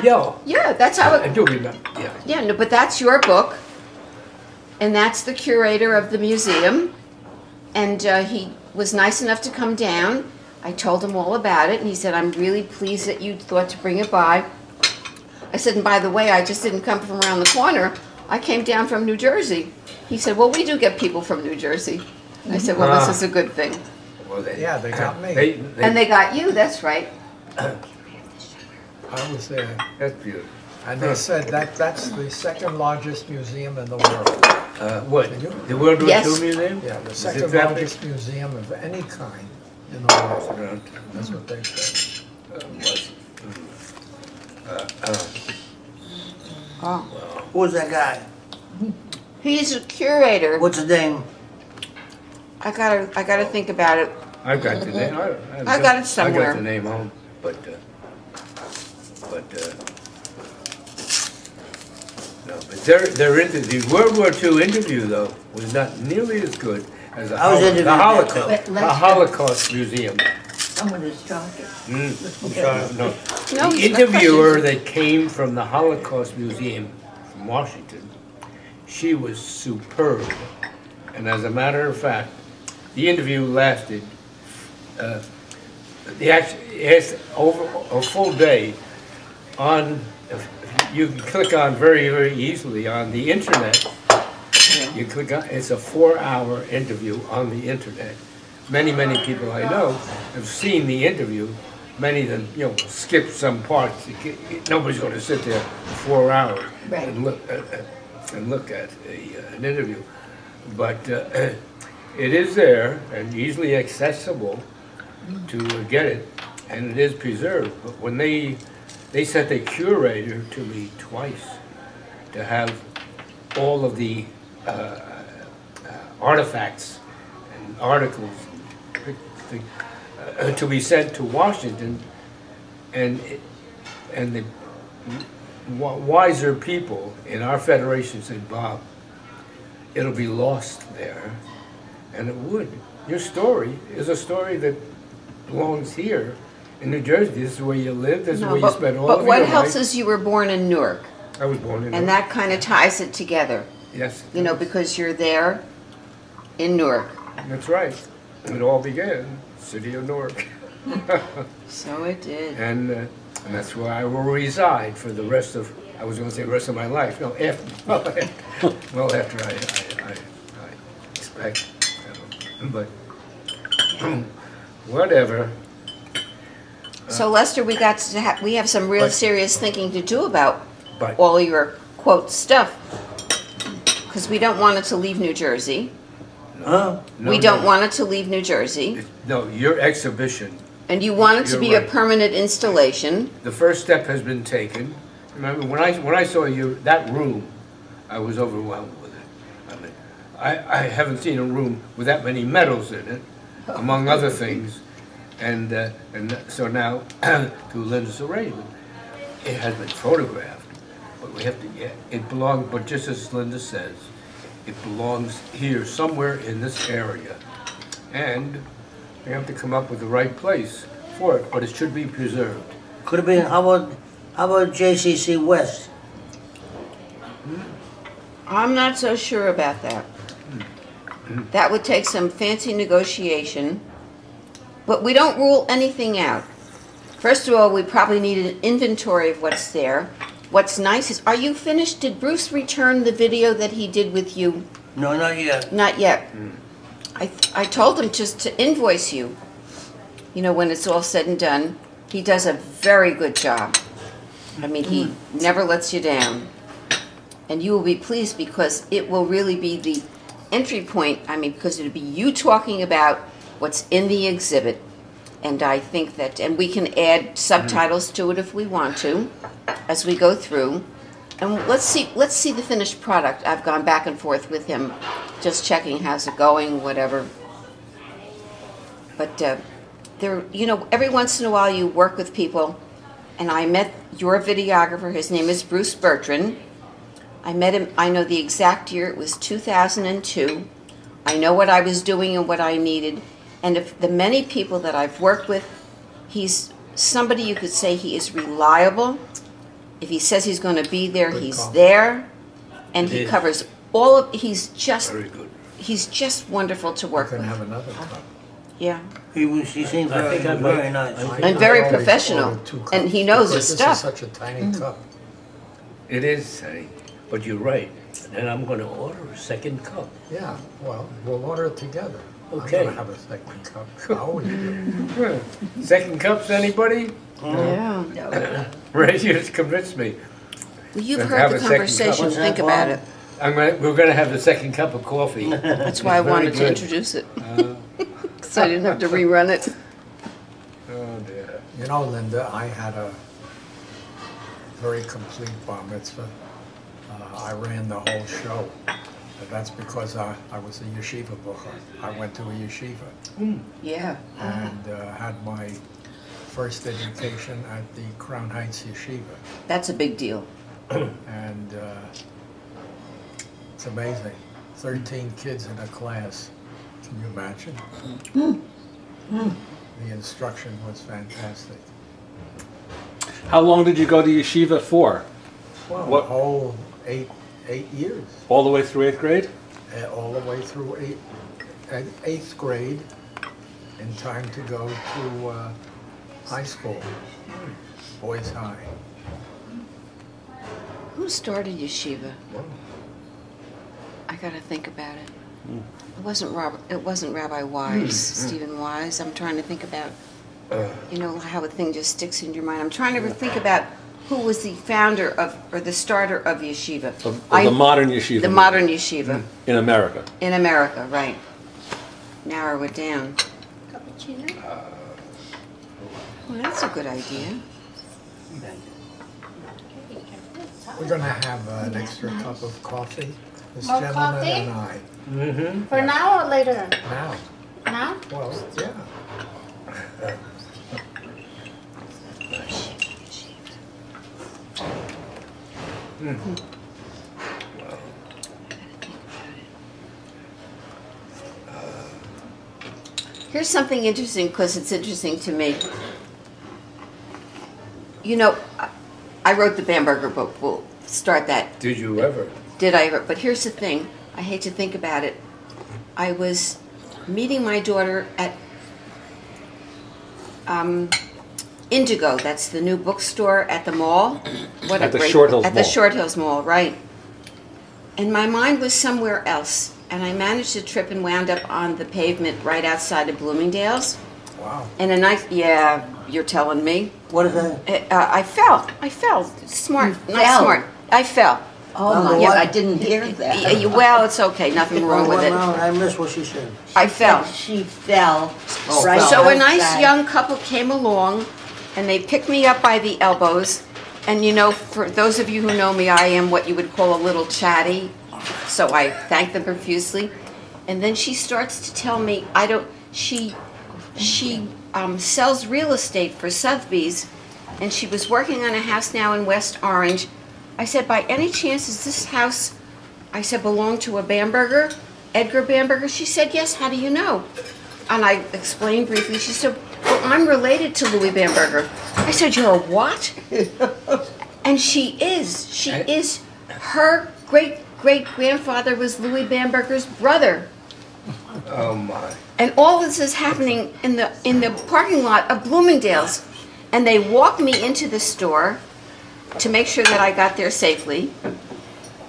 Yeah. Yeah, that's how I it. do remember, yeah. Yeah, no, but that's your book, and that's the curator of the museum, and he was nice enough to come down. I told him all about it, and he said, "I'm really pleased that you thought to bring it by." I said, "And by the way, I just didn't come from around the corner. I came down from New Jersey." He said, "Well, we do get people from New Jersey." I said, "Well, this is a good thing." Well, Yeah, they got me. And they got you. That's right. I was there. That's beautiful. And they said that's the second largest museum in the world. What, the World War Yes. II Museum? Yeah, the Is second it that big? largest museum of any kind in the world. Around, That's what they said. was, Oh. Who's that guy? He's a curator. What's his name? I gotta think about it. I've got the name. I got it somewhere. I got the name home, but no, but the World War II interview though was not nearly as good as the I was interviewed there, Holocaust. too. The Holocaust Museum. Someone is talking. No. No, The he's got interviewer questions. that came from the Holocaust Museum from Washington, she was superb. And as a matter of fact, the interview lasted, over a full day you can click on very, very easily on the internet Yeah. You click on, it's a 4-hour interview on the internet. Many people I know have seen the interview. Many of them, skip some parts. Nobody's going to sit there for 4 hours Right. and look at an interview. But it is there and easily accessible to get it, and it is preserved. But when they sent a curator to me twice to have all of the artifacts and articles to be sent to Washington, and the wiser people in our federation said, Bob, it'll be lost there, and it would. Your story is a story that belongs here in New Jersey. This is where you live. This is where you spend all of your life. But what helps is you were born in Newark, I was born in and Newark. that kind of ties it together. Yes. Because you're there in Newark. That's right. It all began, city of Newark. So it did. And that's where I will reside for the rest of, I was going to say the rest of my life. No, after, well, after I expect. But whatever. So Lester, we have some real But- serious thinking to do about But all your quote stuff, because we don't want it to leave New Jersey. Huh? no, We don't no. want it to leave New Jersey, No, your exhibition, and you want it to You're be a right. permanent installation. the first step has been taken. Remember, when I saw that room, I was overwhelmed with it. I mean, I haven't seen a room with that many medals in it, among other things. And so now, through Linda's arrangement, it has been photographed. But we have to, it belongs, but just as Linda says, it belongs here, somewhere in this area. And we have to come up with the right place for it, but it should be preserved. Could have been, how about JCC West? I'm not so sure about that. That would take some fancy negotiation, but we don't rule anything out. First of all, we probably need an inventory of what's there. What's nice is, are you finished? Did Bruce return the video that he did with you? No, not yet. Not yet. I told him just to invoice you, when it's all said and done. He does a very good job. I mean, he never lets you down. And you will be pleased because it will really be the entry point. I mean, because it'll be you talking about what's in the exhibit. And I think that, and we can add subtitles to it if we want to, as we go through. And let's see the finished product. I've gone back and forth with him, just checking how's it going, whatever. But there, every once in a while you work with people, and I met your videographer. His name is Bruce Bertrand. I met him. I know the exact year. It was 2002. I know what I was doing and what I needed. And if the many people that I've worked with, he's somebody you could say he is reliable. If he says he's going to be there, he's there, and he covers all of. He's just Very good. he's just wonderful to You work can with. have another cup. Yeah, He seemed very nice. And very I always professional. order 2 cups And he knows because his this is stuff. such a tiny cup. It is, honey, but you're right. And I'm going to order a second cup. Yeah, well, we'll order it together. Okay. I'm gonna have a second cup. I always do. Second cups, anybody? yeah. No. Ready? You just convinced me. Well, you've Let's heard have the a second cup. conversation. What's that, Think about Bob? it. We're going to have the second cup of coffee. That's why I Very wanted to good. introduce it, so I didn't have to rerun it. Oh, dear. Linda, I had a very complete bar mitzvah. I ran the whole show. But that's because I was a yeshiva bocher. I went to a yeshiva Yeah. and had my first education at the Crown Heights Yeshiva. That's a big deal. And it's amazing. 13 kids in a class. Can you imagine? The instruction was fantastic. How long did you go to yeshiva for? Well, What- the whole eight years. All the way through 8th grade? All the way through eighth grade, in time to go to high school, boys high. Who started yeshiva? I gotta think about it. It wasn't Robert. It wasn't Rabbi Wise, Stephen Wise. I'm trying to think about, you know, how a thing just sticks in your mind. I'm trying to think about who was the founder of, or the starter of yeshiva. Of the modern yeshiva. The modern yeshiva. In America. In America, right. Narrow it down. Cappuccino? Well, that's a good idea. We're going to have an extra cup of coffee, this More gentleman coffee? and I. Mm-hmm. For now or later? Now, Now? well, yeah. Here's something interesting, because it's interesting to me. You know, I wrote the Bamberger book. We'll start that. Did you ever? Did I ever? But here's the thing. I hate to think about it. I was meeting my daughter at Indigo. That's the new bookstore at the mall. What At the Short Hills At the Mall. Short Hills Mall, right. And my mind was somewhere else. And I managed to trip and wound up on the pavement right outside of Bloomingdale's. Wow. And a nice, yeah, you're telling me. What is that? I fell. Smart, You not fell? smart. I fell. Oh Number my, what? I didn't hear that. Well, it's okay, nothing wrong with it. I missed what she said. I fell. She fell Oh, right fell. So a nice outside. young couple came along, and they picked me up by the elbows. And you know, for those of you who know me, I am what you would call a little chatty. So I thanked them profusely. And then she starts to tell me, she sells real estate for Sotheby's, and she was working on a house now in West Orange. I said, by any chance, does this house, I said, belong to a Bamberger, Edgar Bamberger? She said, yes, how do you know? And I explained briefly. She said, well, I'm related to Louis Bamberger. I said, you're a what? And she is. She is. Her great-great-grandfather was Louis Bamberger's brother. Oh my. And all this is happening in the parking lot of Bloomingdale's. And they walked me into the store to make sure that I got there safely.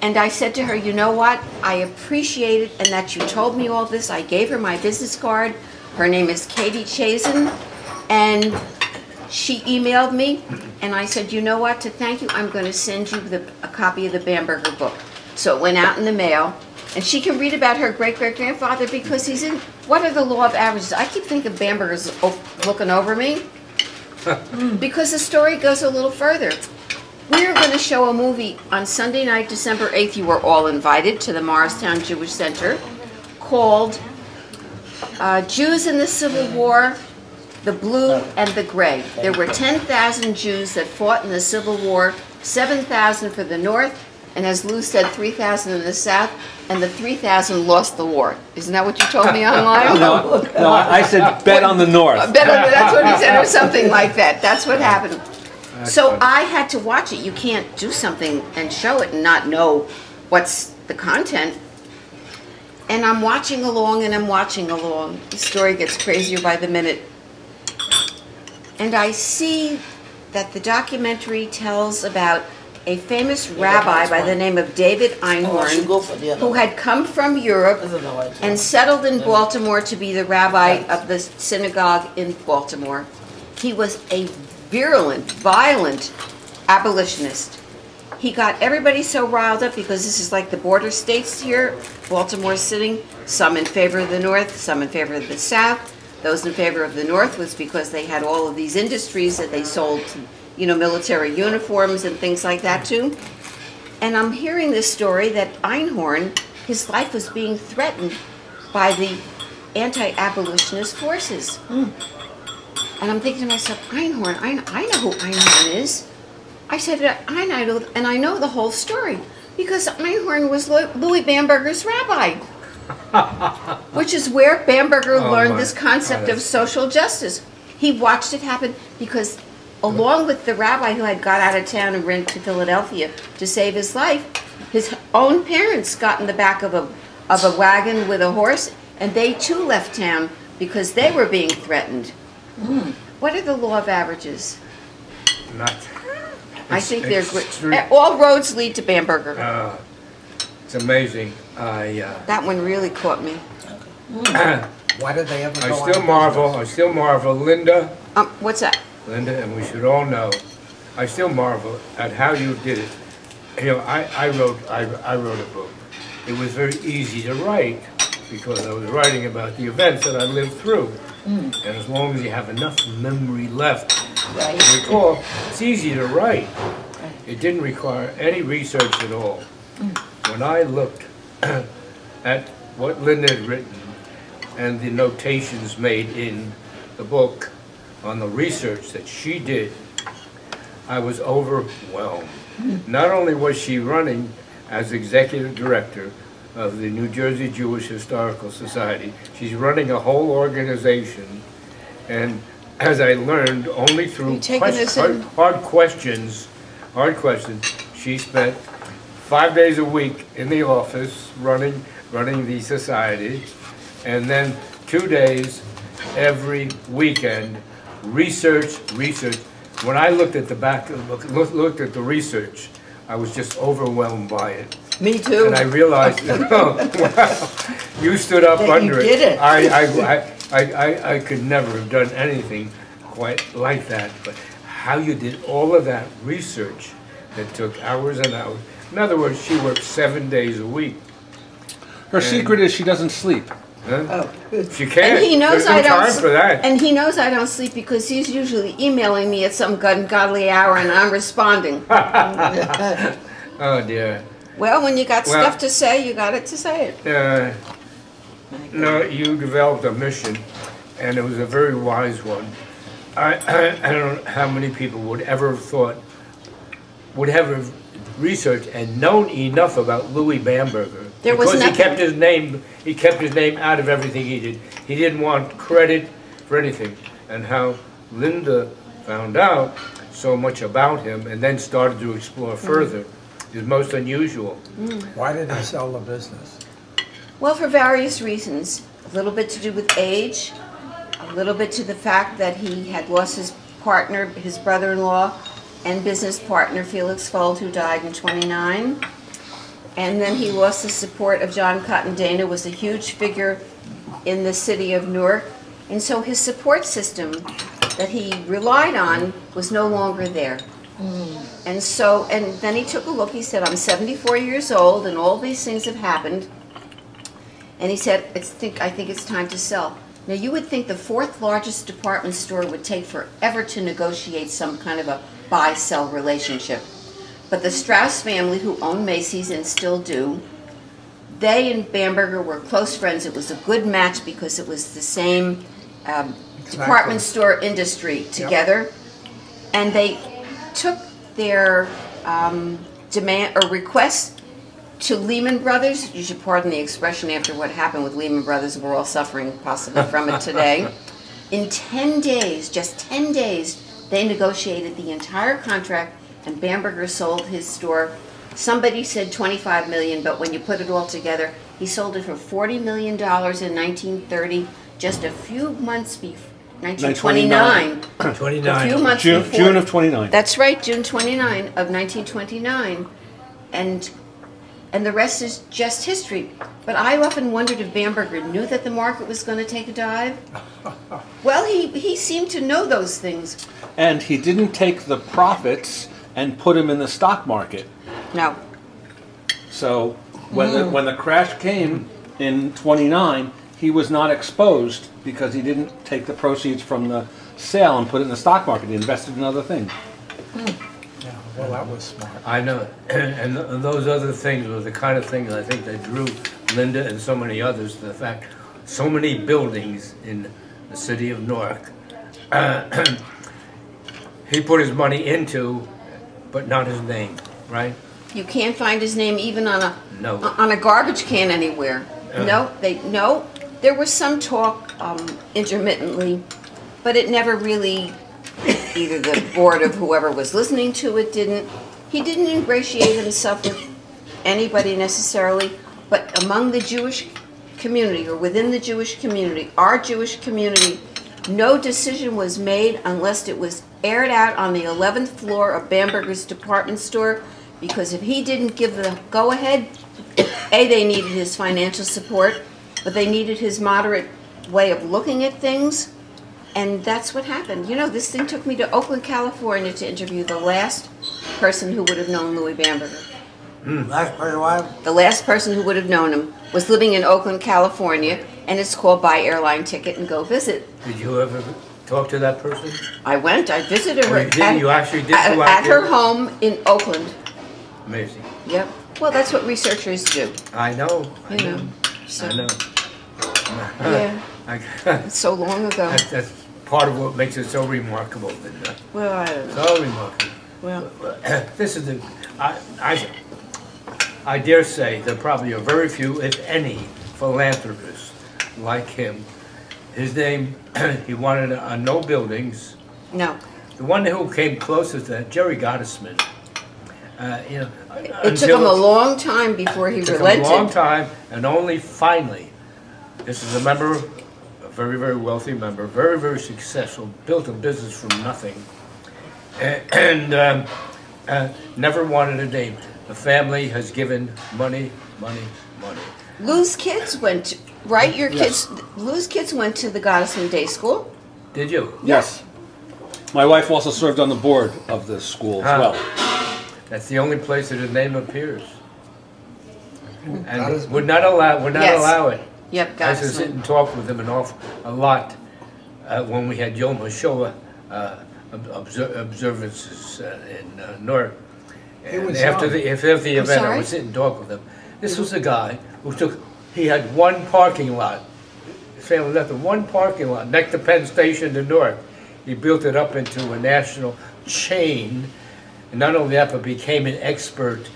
And I said to her, you know what? I appreciate it and that you told me all this. I gave her my business card. Her name is Katie Chazen. And she emailed me. And I said, you know what? To thank you, I'm going to send you a copy of the Bamberger book. So it went out in the mail. And she can read about her great-great-grandfather because he's in, what are the law of averages? I keep thinking Bamberger's looking over me because the story goes a little further. We're going to show a movie on Sunday night, December 8th. You were all invited to the Morristown Jewish Center called Jews in the Civil War, the Blue and the Gray. There were 10,000 Jews that fought in the Civil War, 7,000 for the North, and as Lou said, 3,000 in the South, and the 3,000 lost the war. Isn't that what you told me online? No, I said bet on the North. That's what he said, or something like that. That's what happened. So I had to watch it. You can't do something and show it and not know what's the content. And I'm watching along and I'm watching along. The story gets crazier by the minute. And I see that the documentary tells about a famous rabbi by the name of David Einhorn, who had come from Europe and settled in Baltimore to be the rabbi of the synagogue in Baltimore. He was a virulent, violent abolitionist. He got everybody so riled up because this is like the border states here. Baltimore's sitting, some in favor of the North, some in favor of the South. Those in favor of the North was because they had all of these industries that they sold, you know, military uniforms and things like that too. And I'm hearing this story that Einhorn, his life was being threatened by the anti-abolitionist forces. And I'm thinking to myself, Einhorn, I know who Einhorn is. I said, I know the whole story because Einhorn was Louis Bamberger's rabbi, which is where Bamberger learned this concept of social justice. He watched it happen because along with the rabbi who had got out of town and ran to Philadelphia to save his life, his own parents got in the back of a wagon with a horse, and they too left town because they were being threatened. What are the law of averages? Not. I think they're extreme. great. All roads lead to Bamberger. It's amazing. That one really caught me. Why did they ever go I out still of marvel. business? I still marvel, Linda. What's that? Linda, and we should all know. I still marvel at how you did it. You know, I wrote a book. It was very easy to write because I was writing about the events that I lived through. And as long as you have enough memory left to recall, it's easy to write. It didn't require any research at all. When I looked at what Linda had written and the notations made in the book on the research that she did, I was overwhelmed. Not only was she running as executive director of the New Jersey Jewish Historical Society, she's running a whole organization, and as I learned, only through hard questions, she spent 5 days a week in the office running the society, and then 2 days every weekend, research. When I looked at the back of the book, looked at the research, I was just overwhelmed by it. Me too. And I realized, oh, wow, you stood up That you under did it. I could never have done anything quite like that. But how you did all of that research that took hours and hours. In other words, she worked 7 days a week. Her secret is she doesn't sleep. Huh? She can't. And he knows There's no I don't. time for that. And he knows I don't sleep because he's usually emailing me at some ungodly hour, and I'm responding. Oh dear. Well, when you got stuff to say, you got it to say it. No, you developed a mission, and it was a very wise one. I don't know how many people would ever have thought, would have researched and known enough about Louis Bamberger. There was because nothing. he kept his name out of everything he did. He didn't want credit for anything. And how Linda found out so much about him and then started to explore further is most unusual. Why did he sell the business? Well, for various reasons. A little bit to do with age, a little bit to the fact that he had lost his partner, his brother-in-law, and business partner, Felix Fold, who died in '29. And then he lost the support of John Cotton Dana, was a huge figure in the city of Newark. And so his support system that he relied on was no longer there. And so, and then he took a look, he said, I'm 74 years old and all these things have happened. And he said, I think it's time to sell. Now you would think the fourth largest department store would take forever to negotiate some kind of a buy-sell relationship. But the Strauss family, who own Macy's and still do, they and Bamberger were close friends. It was a good match because it was the same department store industry together. And they took their demand or request to Lehman Brothers. You should pardon the expression after what happened with Lehman Brothers. We're all suffering possibly from it today. In 10 days, just 10 days, they negotiated the entire contract, and Bamberger sold his store. Somebody said 25 million, but when you put it all together, he sold it for $40 million in 1930, just a few months before. 1929. 29. A few months June, before. June of 29. That's right, June 29 of 1929. And the rest is just history. But I often wondered if Bamberger knew that the market was going to take a dive. Well, he seemed to know those things. And he didn't take the profits and put them in the stock market. No. So when the crash came in 29, he was not exposed because he didn't take the proceeds from the sale and put it in the stock market. He invested in other things. Yeah, well, that was smart. I know, and those other things were the kind of things I think that drew Linda and so many others to the fact so many buildings in the city of Newark he put his money into, but not his name, right? You can't find his name even on a garbage can anywhere. No, there was some talk intermittently, but it never really, either the board of whoever was listening to it he didn't ingratiate himself with anybody necessarily, but among the Jewish community or within the Jewish community, our Jewish community, no decision was made unless it was aired out on the 11th floor of Bamberger's department store because if he didn't give the go-ahead, A, they needed his financial support, but they needed his moderate way of looking at things, and that's what happened. You know, this thing took me to Oakland, California to interview the last person who would have known Louis Bamberger. Last person what? The last person who would have known him was living in Oakland, California, and it's called Buy Airline Ticket and Go Visit. Did you ever talk to that person? I went, I visited her Oh, you did? You actually did go out at her there? home in Oakland. Amazing. Yep. Well, that's what researchers do, I know. I you know. know. So, I know. yeah, I- it's so long ago. that's part of what makes it so remarkable. Linda. Well, I don't know. So remarkable. Well, This is the, I dare say there probably are very few, if any, philanthropists like him. His name, he wanted no buildings. no. The one who came closest to that, Jerry Gottesman. You know, It took him a long time before he It took him relented. a long time, and only finally, this is a member, a very, very wealthy member, very, very successful, built a business from nothing, and never wanted a name. The family has given money, money, money. Lou's kids went, to, right? Your Yes. kids, Lou's kids went to the Gottesman Day School. Did you? Yes. My wife also served on the board of this school as Huh. well. That's the only place that his name appears. And Gottesman? would not allow it. Yep, I used to sit Gottesman. and talk with him a lot when we had Yom HaShoah observances in Newark. And was after young. the event, I sorry? would sit and talk with him. This was a guy who he had one parking lot. His family left him one parking lot next to Penn Station in Newark. He built it up into a national chain. And not only that, but became an expert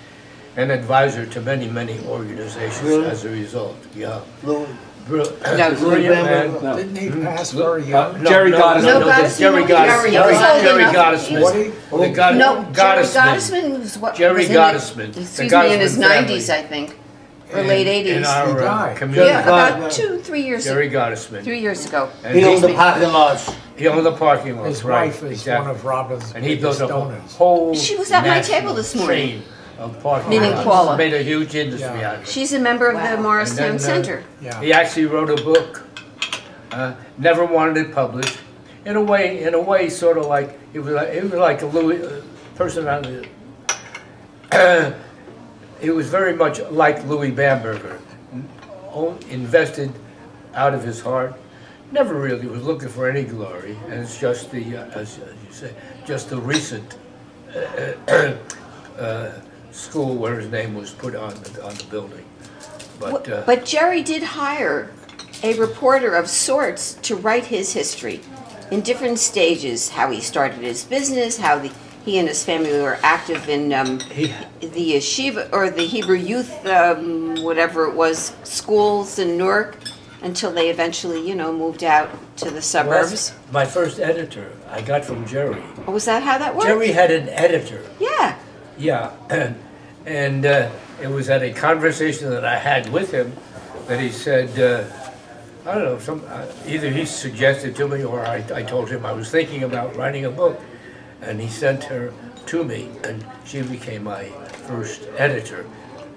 and advisor to many, many organizations Really? as a result. Yeah. Louis. No, Brilliant man. No. Didn't he pass very young? Jerry Gottesman. No, that's Jerry Gottesman, Gottesman. Jerry was old Jerry enough. Gottesman. What? The God- No, Jerry Gottesman. Gottesman was what? Jerry was in Gottesman. The, The excuse me, in his Gottesman family. 90s, I think, or late 80s. In our He died. community. Yeah, Jerry about Gottesman. 3 years. Jerry Gottesman. 3 years ago. And He owned the parking lots. He owned the parking lot. His right, wife is exactly. one of Robin's And he built biggest up a donors. whole She was at my national table this morning. chain of parking Meaning lots. Paula. Made a huge industry Yeah. out of it. She's a member of the Wow. Morristown And then, Center. Yeah. He actually wrote a book. Never wanted it published. In a way, sort of like it was like a Louis personality. It was very much like Louis Bamberger, invested out of his heart. Never really was looking for any glory, and it's just the, as you say, just the recent school where his name was put on the building. But Jerry did hire a reporter of sorts to write his history in different stages, how he started his business, how he and his family were active in the yeshiva or the Hebrew youth, whatever it was, schools in Newark, until they eventually, you know, moved out to the suburbs. My first editor I got from Jerry. Oh, was that how that worked? Jerry had an editor. Yeah. Yeah, and it was at a conversation that I had with him that he said, I don't know, either he suggested to me or I told him I was thinking about writing a book, and he sent her to me, and she became my first editor.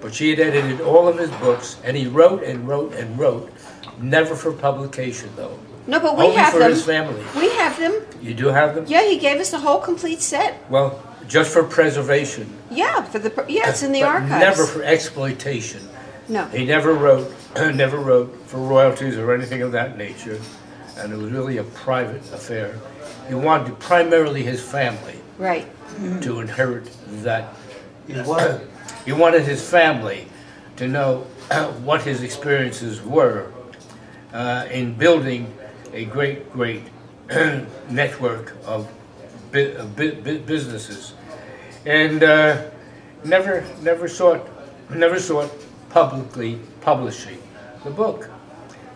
But she had edited all of his books, and he wrote and wrote and wrote, never for publication though. No, but we Only have for them. his family. We have them. You do have them? Yeah, he gave us the whole complete set. Well, just for preservation. Yeah, it's in the but archives. Never for exploitation. No. He never wrote, never wrote for royalties or anything of that nature, and it was really a private affair. He wanted primarily his family Right. to inherit that. What? He wanted his family to know what his experiences were in building a great network of businesses, and never sought publicly publishing the book.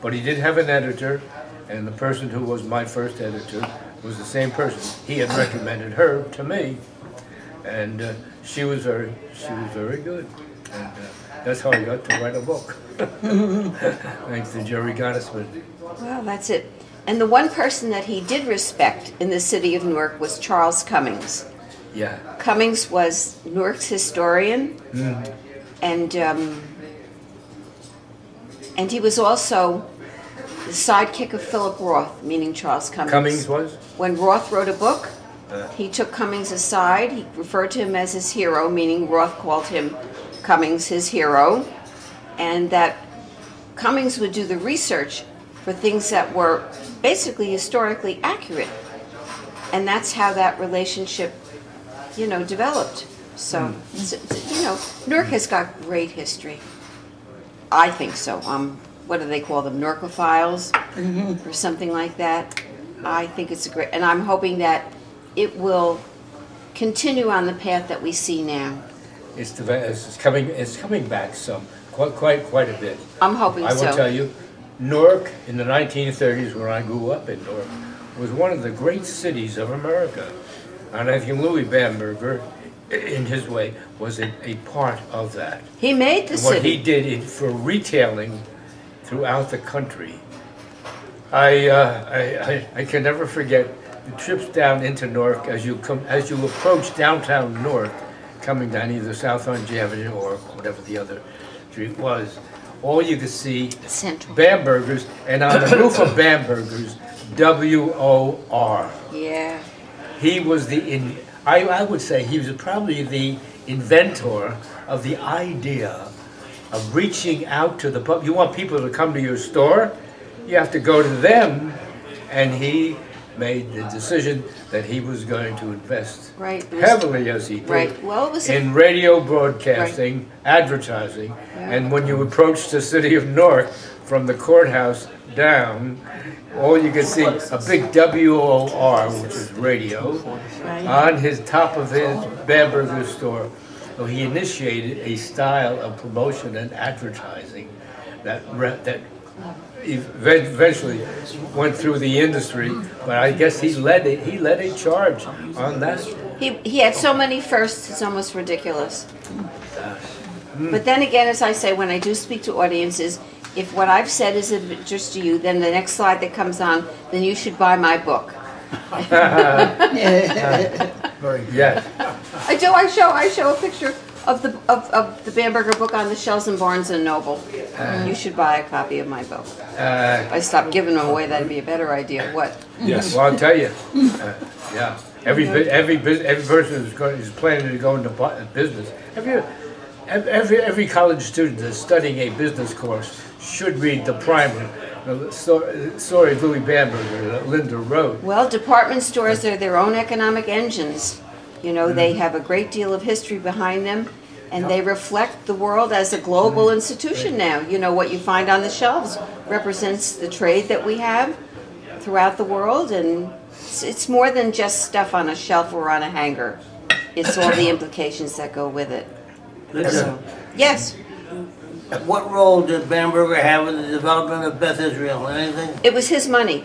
But he did have an editor, and the person who was my first editor was the same person. He had recommended her to me, and she was very good. And that's how I got to write a book. Thanks to Jerry Gottesman. Well, that's it. And the one person that he did respect in the city of Newark was Charles Cummings. Yeah. Cummings was Newark's historian, and he was also the sidekick of Philip Roth, meaning Charles Cummings. Cummings was? When Roth wrote a book, he took Cummings aside. He referred to him as his hero, meaning Roth called him Cummings his hero, and that Cummings would do the research for things that were basically historically accurate. And that's how that relationship, developed. So, Newark has got great history. I think so. What do they call them? Newarkophiles or something like that. I think it's a great, and I'm hoping that it will continue on the path that we see now. It's coming back some, quite a bit. I'm hoping I so. will tell you, Newark in the 1930s, when I grew up in Newark, was one of the great cities of America. And I think Louis Bamberger, in his way, was a part of that. He made the What city. he did for retailing throughout the country. I can never forget the trips down into Newark as you approach downtown Newark, coming down either South Orange Avenue or whatever the other street was. All you could see Central. Bambergers, and on the roof of Bambergers, W-O-R. Yeah. He was I would say he was probably the inventor of the idea of reaching out to the public. You want people to come to your store, you have to go to them, and he made the decision that he was going to invest Right. It was- heavily, as he did, Right. Well, it was a- in radio broadcasting, advertising, and when you approach the city of Newark from the courthouse down, all you could see a big W-O-R, which is radio, on his top of his Bamberger store. So he initiated a style of promotion and advertising that eventually went through the industry, but I guess he led a charge on that. He had so many firsts, it's almost ridiculous. But then again, as I say, when I do speak to audiences, if what I've said is of interest to you, then the next slide that comes on, then you should buy my book. Very good. Yeah. I do. I show a picture of the Bamberger book on the shelves in Barnes and Noble. You should buy a copy of my book. If I stopped giving them away, that'd be a better idea. What? Yes. Well, I'll tell you. Yeah. Every person who's planning to go into business. Every college student that's studying a business course should read the primer. The story of Louis Bamberger that Linda wrote. Well, department stores are their own economic engines. They have a great deal of history behind them, and they reflect the world as a global institution now. What you find on the shelves represents the trade that we have throughout the world, and it's more than just stuff on a shelf or on a hanger. It's all the implications that go with it. So, yes, What role did Bamberger have in the development of Beth Israel? Anything? it was his money.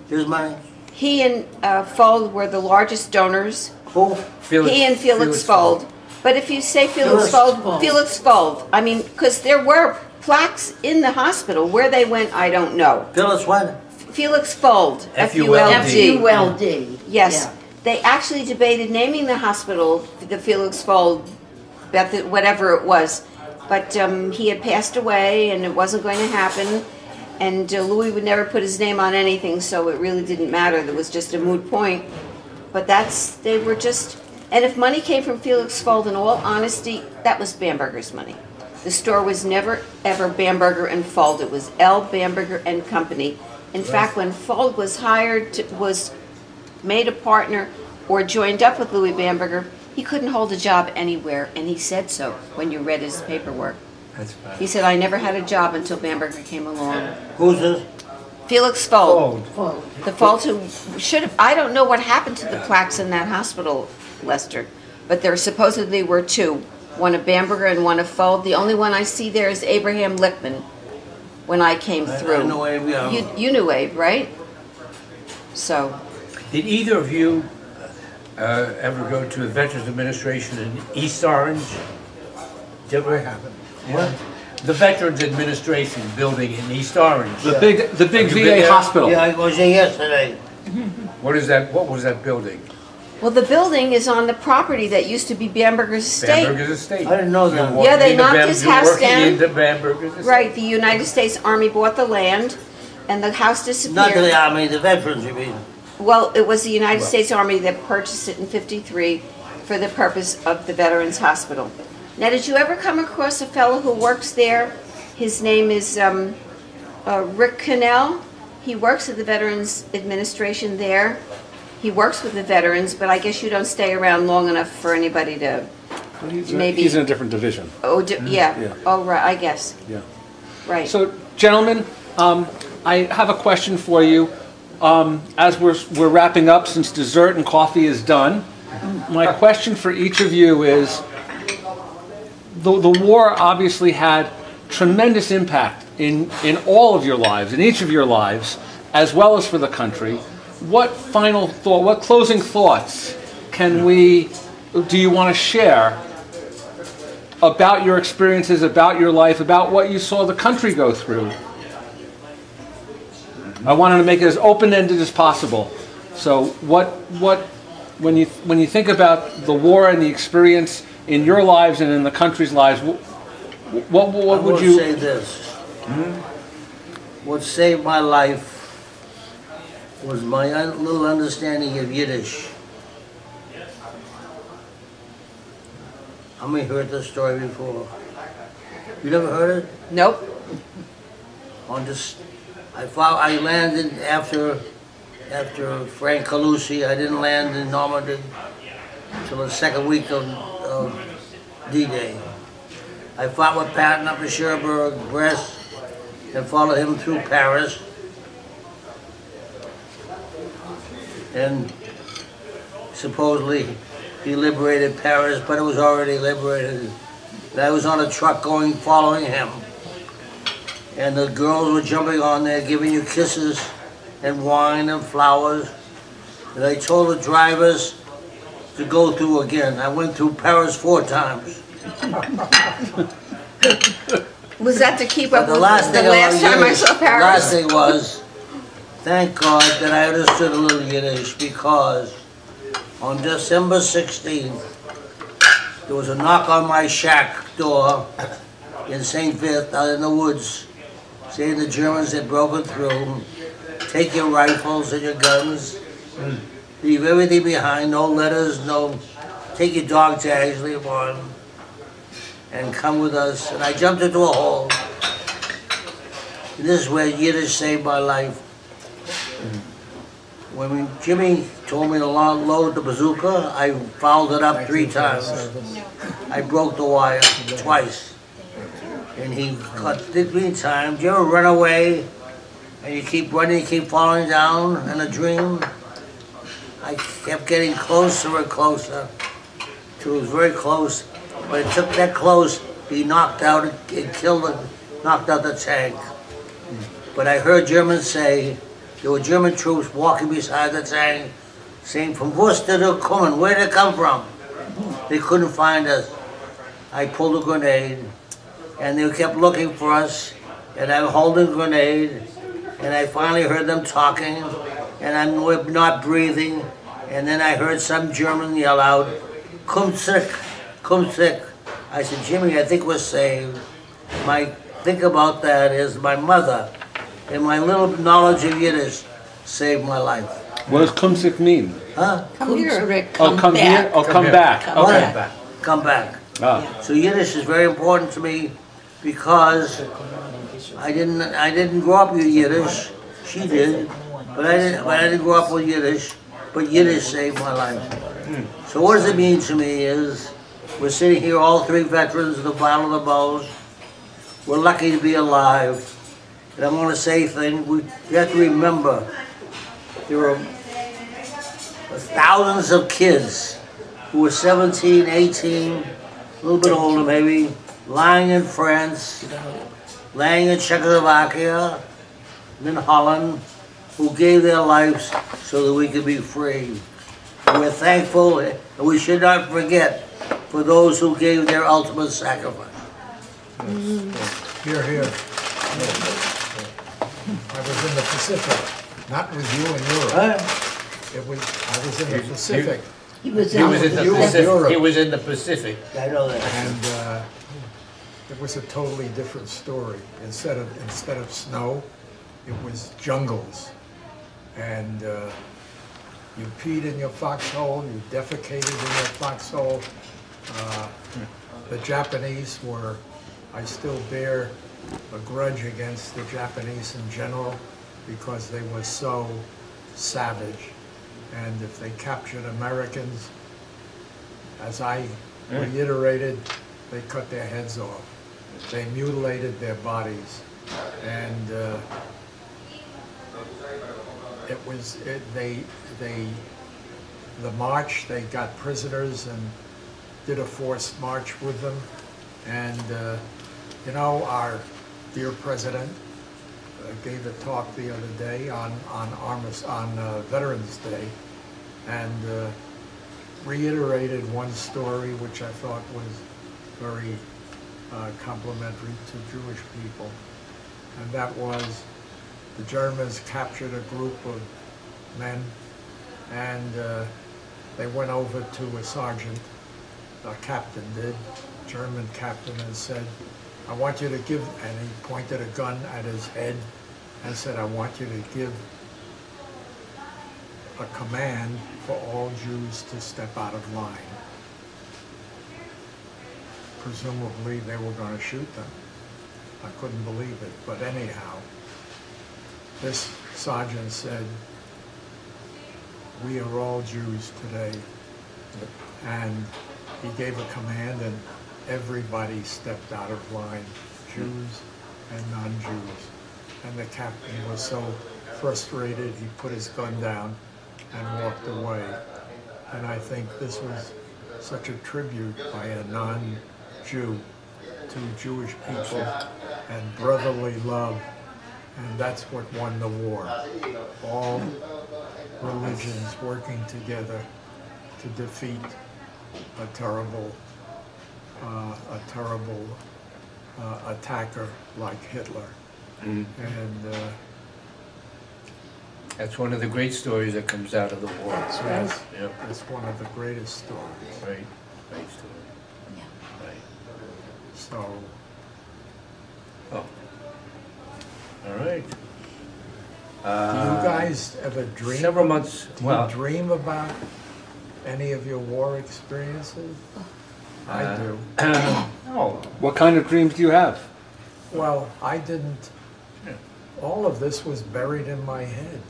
His money? He and Fold were the largest donors. Who? He and Felix Fold. But if you say Felix Felix Fold, Felix Fold, I mean, because there were plaques in the hospital. Where they went, I don't know. Phyllis what? Felix Fold, F-U-L-D. F-U-L-D. Yes. Yeah. They actually debated naming the hospital the Felix Fold, whatever it was. But he had passed away, and it wasn't going to happen. And Louis would never put his name on anything, so it really didn't matter. It was just a moot point. But they were just, and if money came from Felix Fold, in all honesty, that was Bamberger's money. The store was never, ever Bamberger and Fold. It was L. Bamberger and Company. In fact, when Fold was was made a partner or joined up with Louis Bamberger, he couldn't hold a job anywhere, and he said so when you read his paperwork. That's fine. He said, I never had a job until Bamberger came along. Who's this? Felix Fold. Fold. The Fold who should have, I don't know what happened to the plaques in that hospital, Lester, but there supposedly were two, one of Bamberger and one of Fold. The only one I see there is Abraham Lichtman when I came through. I know Abe, yeah. You knew Abe, right? So, Did either of you ever go to the Veterans Administration in East Orange? Did you ever happen? What? The Veterans Administration building in East Orange. The big Have you been VA there? hospital. Yeah, I was there yesterday. What is that? What was that building? Well, the building is on the property that used to be Bamberger's estate. Bamberger's estate. I didn't know that. You're Yeah, they walking into knocked his you're house working down. into Bamberger's estate. Right, the United States Army bought the land, and the house disappeared. Not the army, the veterans, you mean? Well, it was the United States Army that purchased it in '53 for the purpose of the Veterans Hospital. Now, did you ever come across a fellow who works there? His name is Rick Cannell. He works at the Veterans Administration there. He works with the veterans, but I guess you don't stay around long enough for anybody to maybe... He's in a different division. Oh, yeah. Yeah. Oh, right, I guess. Yeah. Right. So, gentlemen, I have a question for you. As we're wrapping up, since dessert and coffee is done, my question for each of you is, the war obviously had tremendous impact in all of your lives, in each of your lives, as well as for the country. What final thought, what closing thoughts do you want to share about your experiences, about your life, about what you saw the country go through? I wanted to make it as open-ended as possible. So when you think about the war and the experience in your lives and in the country's lives, what would you... I will say this. What saved my life was my little understanding of Yiddish. How many heard this story before? You never heard it? Nope. I landed after Frank Calusi. I didn't land in Normandy until the second week of D-Day. I fought with Patton up in Cherbourg, Brest, and followed him through Paris. And supposedly he liberated Paris, but it was already liberated. And I was on a truck following him. And the girls were jumping on there, giving you kisses and wine and flowers. And I told the drivers to go through again. I went through Paris 4 times. Was that to keep up The with last the thing last time I saw Paris? last thing was, thank God that I understood a little Yiddish, because on December 16th, there was a knock on my shack door in St. Vith, out in the woods, saying the Germans had broken through. Take your rifles and your guns, leave everything behind, no letters, take your dog tags, leave on, and come with us. And I jumped into a hole. And this is where Yiddish saved my life. When Jimmy told me to load the bazooka, I fouled it up 3 times. I broke the wire twice. And he cut 3 times. You ever run away and you keep running, you keep falling down in a dream? I kept getting closer and closer till it was very close. But it took that close, he knocked out knocked out the tank. But I heard Germans say, there were German troops walking beside the tank, saying, "From Worcester to Cumming, where did they come from?" They couldn't find us. I pulled a grenade, and they kept looking for us, and I'm holding a grenade, and I finally heard them talking, and I'm not breathing, and then I heard some German yell out, "Komm zurück, komm zurück." I said, "Jimmy, I think we're saved." My think about that is my mother and my little knowledge of Yiddish saved my life. What does kumsik mean? Huh? Come here, Rick. Oh, come here? Oh, come back. Come Okay. back. Come back. Ah. So Yiddish is very important to me because I didn't grow up with Yiddish. She did, but I didn't grow up with Yiddish. But Yiddish saved my life. So what does it mean to me is we're sitting here, all 3 veterans of the Battle of the Bulge. We're lucky to be alive. And I want to say things. You have to remember there were thousands of kids who were 17, 18, a little bit older maybe, lying in France, lying in Czechoslovakia, and in Holland, who gave their lives so that we could be free. And we're thankful, and we should not forget for those who gave their ultimate sacrifice. Here, here. I was in the Pacific, not with you in Europe. I was in the Pacific. He was He was in the Pacific. Europe. He was in the Pacific. I know that. And it was a totally different story. Instead of snow, it was jungles. And you peed in your foxhole, you defecated in your foxhole. The Japanese were, I still bear a grudge against the Japanese in general because they were so savage. And if they captured Americans, as I reiterated, they cut their heads off. They mutilated their bodies. And the march, they got prisoners and did a forced march with them. And you know, our dear president gave a talk the other day on Veterans Day, and reiterated one story which I thought was very complimentary to Jewish people, and that was the Germans captured a group of men, and they went over to a sergeant, a captain did, German captain, and said, I want you to give, and he pointed a gun at his head and said, I want you to give a command for all Jews to step out of line. Presumably they were going to shoot them. I couldn't believe it, but anyhow, this sergeant said, we are all Jews today. And he gave a command and everybody stepped out of line, Jews and non-Jews. And the captain was so frustrated, he put his gun down and walked away. And I think this was such a tribute by a non-Jew to Jewish people and brotherly love. And that's what won the war. All religions working together to defeat a terrible attacker like Hitler. And That's one of the great stories that comes out of the war. yes, Yep. it's one of the greatest stories. Right. Great story. Yeah. Right. So, Oh. All right. do you guys ever dream? Several months. Do you dream about any of your war experiences? I do. Oh. What kind of dreams do you have? Well, I didn't. Yeah. All of this was buried in my head.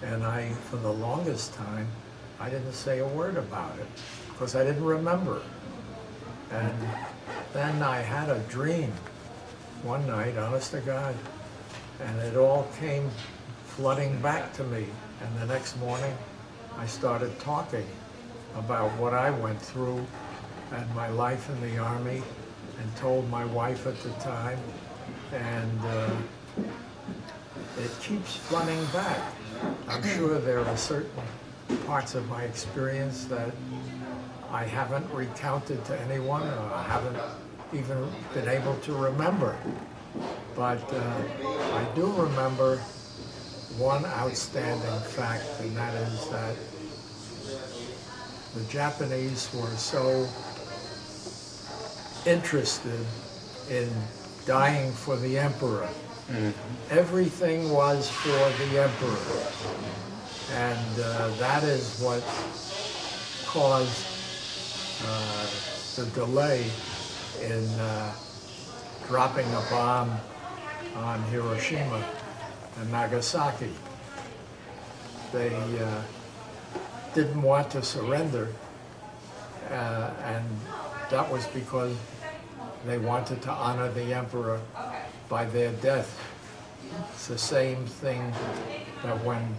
And for the longest time, I didn't say a word about it because I didn't remember. And then I had a dream one night, honest to God, and it all came flooding back to me. And the next morning, I started talking about what I went through and my life in the Army, and told my wife at the time, and it keeps flooding back. I'm sure there are certain parts of my experience that I haven't recounted to anyone, or I haven't even been able to remember. But I do remember one outstanding fact, and that is that the Japanese were so interested in dying for the emperor. Everything was for the emperor. And that is what caused the delay in dropping a bomb on Hiroshima and Nagasaki. They didn't want to surrender, and that was because they wanted to honor the emperor by their death. It's the same thing that when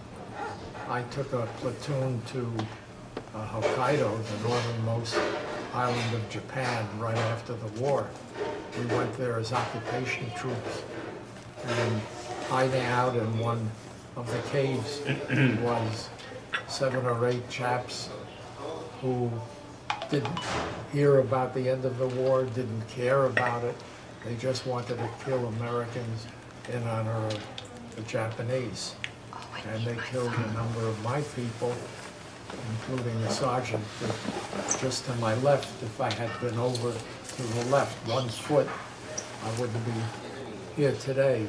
I took a platoon to Hokkaido, the northernmost island of Japan, right after the war. We went there as occupation troops, and hiding out in one of the caves was 7 or 8 chaps who didn't hear about the end of the war, didn't care about it. They just wanted to kill Americans in honor of the Japanese. And they killed a number of my people, including the sergeant, that just to my left, if I had been over to the left 1 foot, I wouldn't be here today.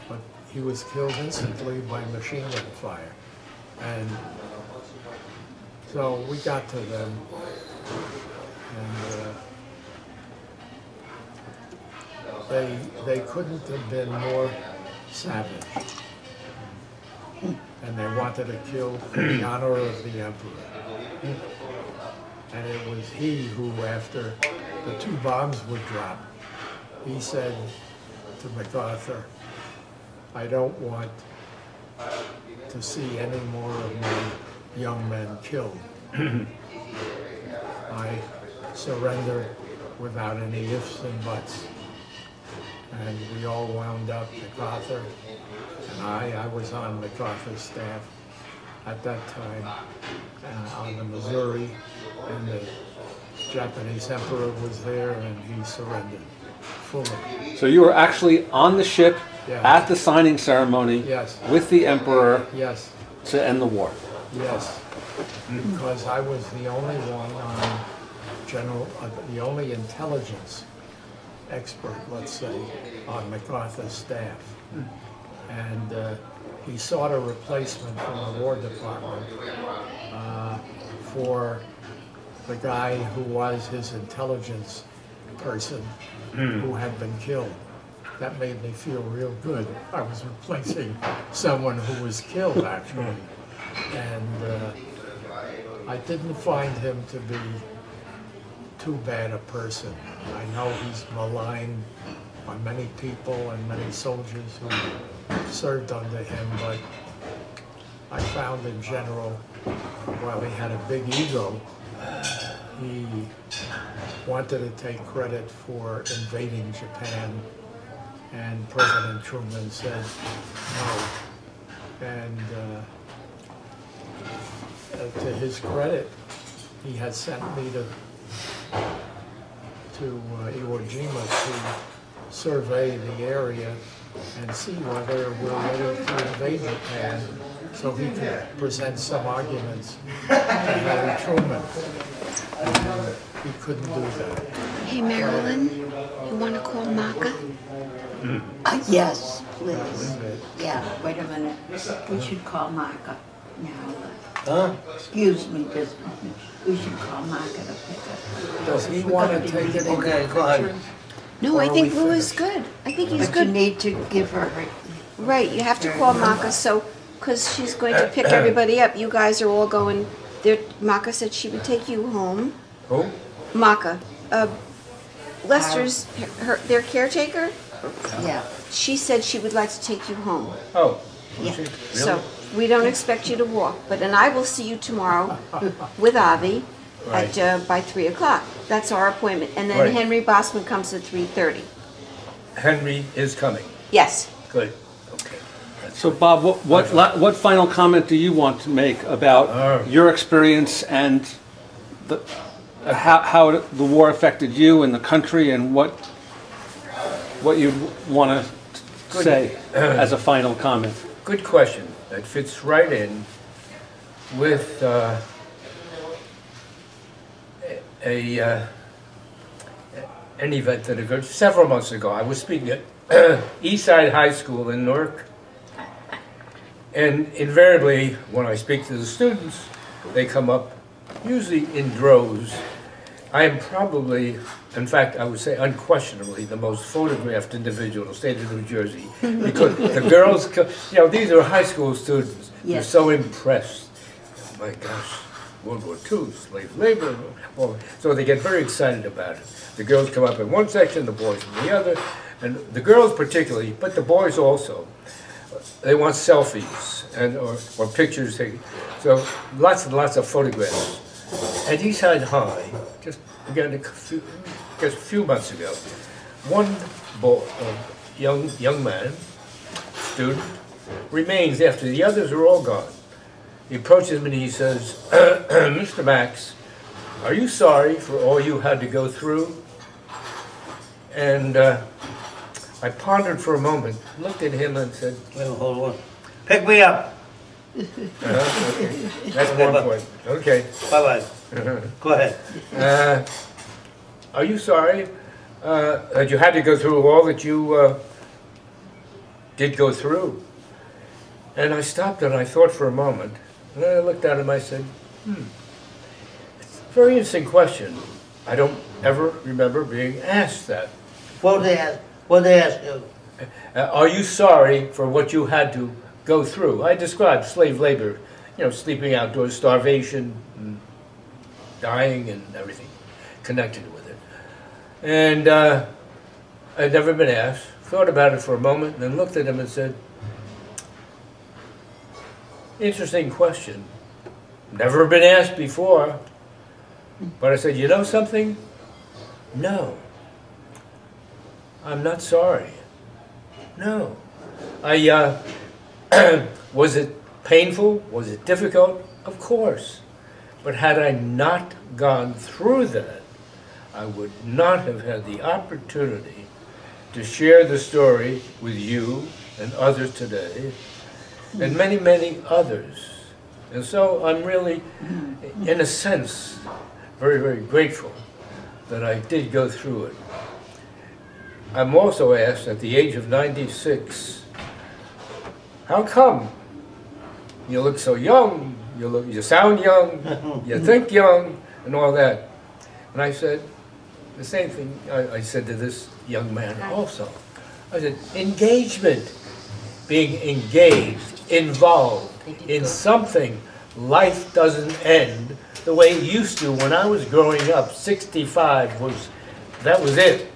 But he was killed instantly by machine gun fire. And so we got to them, and they couldn't have been more savage. And they wanted to kill for the honor of the emperor. And it was he who, after the 2 bombs were dropped, he said to MacArthur, "I don't want to see any more of my young men killed. I surrender without any ifs and buts." And we all wound up, MacArthur and I was on MacArthur's staff at that time on the Missouri, and the Japanese emperor was there, and he surrendered fully. So you were actually on the ship Yeah. at the signing ceremony Yes. with the emperor Yes, to end the war. yes, because I was the only one on the only intelligence expert, let's say, on MacArthur's staff. And he sought a replacement from the War Department for the guy who was his intelligence person who had been killed. That made me feel real good. I was replacing someone who was killed, actually. And I didn't find him to be too bad a person. I know he's maligned by many people and many soldiers who served under him, but I found in general, while he had a big ego, he wanted to take credit for invading Japan, and President Truman said no. And to his credit, he had sent me to Iwo Jima to survey the area and see whether we're ready to invade Japan, so he could present some arguments to Harry Truman. And he couldn't do that. Hey, Marilyn, you want to call Maka? Yes, please. Yeah, wait a minute. We should call Micah now. Huh? Excuse me, just a minute. We should call Micah to pick up. Does he want to take it? Okay, go ahead. No, Or I are think we Lou is finished? good. I think he's But you good. need to give her Right, you have to call Maka, so, because she's going to pick everybody up. You guys are all going, there. Maka said she would take you home. Who? Maka, Lester's, their caretaker, yeah. she said she would like to take you home. Oh. Yeah. Really? So, we don't expect you to walk, and I will see you tomorrow with Avi Right. at, by 3 o'clock. That's our appointment. And then Right. Henry Bossman comes at 3:30. Henry is coming. Yes. Good. Okay. So Bob, what final comment do you want to make about your experience and how the war affected you and the country, and what you want to say as a final comment? Good question. That fits right in with an event that occurred several months ago. I was speaking at Eastside High School in Newark, and invariably when I speak to the students, they come up usually in droves. I am probably, in fact, I would say unquestionably, the most photographed individual in the state of New Jersey, because the girls, these are high school students. They're Yes. so impressed. Oh my gosh, World War II, slave labor. Well, so they get very excited about it. The girls come up in one section, the boys in the other, and the girls particularly, but the boys also. They want selfies and or pictures taken. So lots and lots of photographs. At Eastside High, just again a few months ago, one boy, young man, student, remains after the others are all gone. He approaches me and he says, "Mr. Max, are you sorry for all you had to go through?" And I pondered for a moment, looked at him and said, Wait, hold on. Pick me up. Okay. That's more important. Okay. Bye-bye. Go ahead. Are you sorry that you had to go through all that you did go through? And I stopped and I thought for a moment, and then I looked at him, I said, it's a very interesting question. I don't ever remember being asked that. What did they ask you? Are you sorry for what you had to go through? I described slave labor, you know, sleeping outdoors, starvation, and dying and everything connected with it. And I'd never been asked, thought about it for a moment, and then looked at him and said, interesting question. Never been asked before. But I said, you know something? No. I'm not sorry. No. Was it painful? Was it difficult? Of course. But had I not gone through that, I would not have had the opportunity to share the story with you and others today, and many, many others. And so I'm really, in a sense, very, very grateful that I did go through it. I'm also asked at the age of 96, how come you look so young, you sound young, you think young, and all that? And I said, the same thing I said to this young man also. I said, engagement, being engaged, involved in something. Life doesn't end the way it used to when I was growing up. 65 that was it.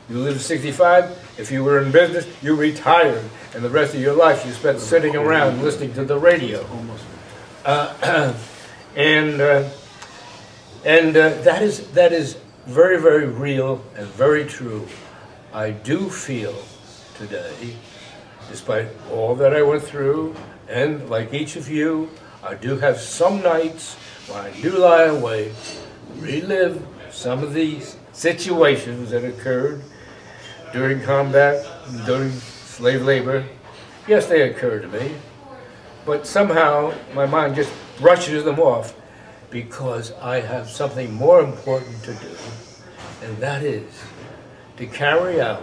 You lived 65, if you were in business, you retired, and the rest of your life you spent sitting around listening to the radio. That is very, very real and very true. I do feel today, despite all that I went through, and like each of you, I do have some nights when I do lie awake, relive some of these situations that occurred during combat, during slave labor. Yes, they occur to me, but somehow my mind just brushes them off because I have something more important to do, and that is to carry out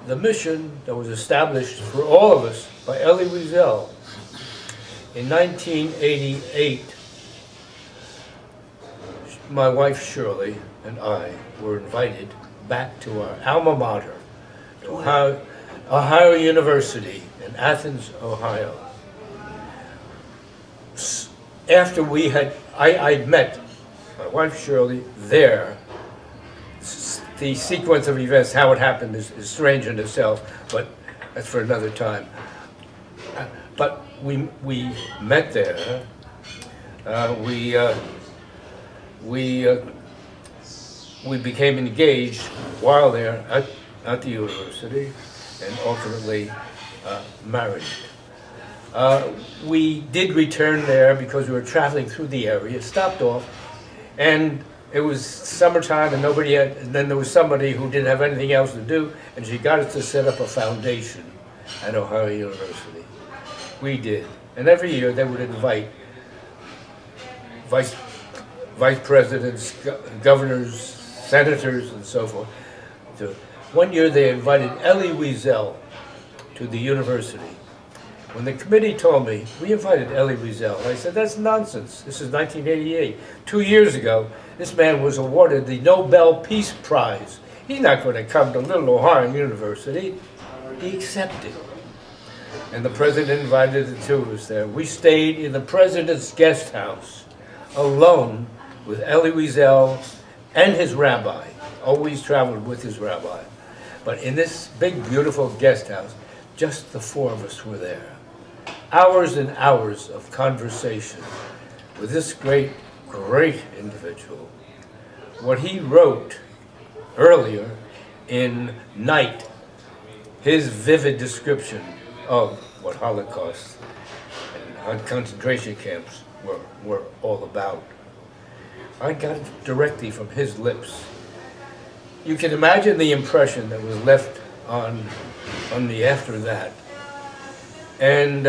the mission that was established for all of us by Elie Wiesel. In 1988, my wife Shirley and I were invited back to our alma mater, to Ohio University in Athens, Ohio. After I'd met my wife Shirley there. The sequence of events, how it happened, is strange in itself, but that's for another time. But we met there. We became engaged while there at the university, and ultimately married. We did return there because we were traveling through the area, stopped off, and it was summertime and and then there was somebody who didn't have anything else to do, and she got us to set up a foundation at Ohio University. We did. And every year they would invite vice presidents, governors, senators, and so forth. So one year they invited Elie Wiesel to the university. When the committee told me, we invited Elie Wiesel, I said, that's nonsense. This is 1988. 2 years ago, this man was awarded the Nobel Peace Prize. He's not going to come to little Ohio University. He accepted. And the president invited the two of us there. We stayed in the president's guest house, alone with Elie Wiesel and his rabbi. Always traveled with his rabbi. But in this big, beautiful guest house, just the four of us were there. Hours and hours of conversation with this great, great individual. What he wrote earlier in Night, his vivid description of what Holocaust and concentration camps were all about. I got it directly from his lips. You can imagine the impression that was left on me after that. And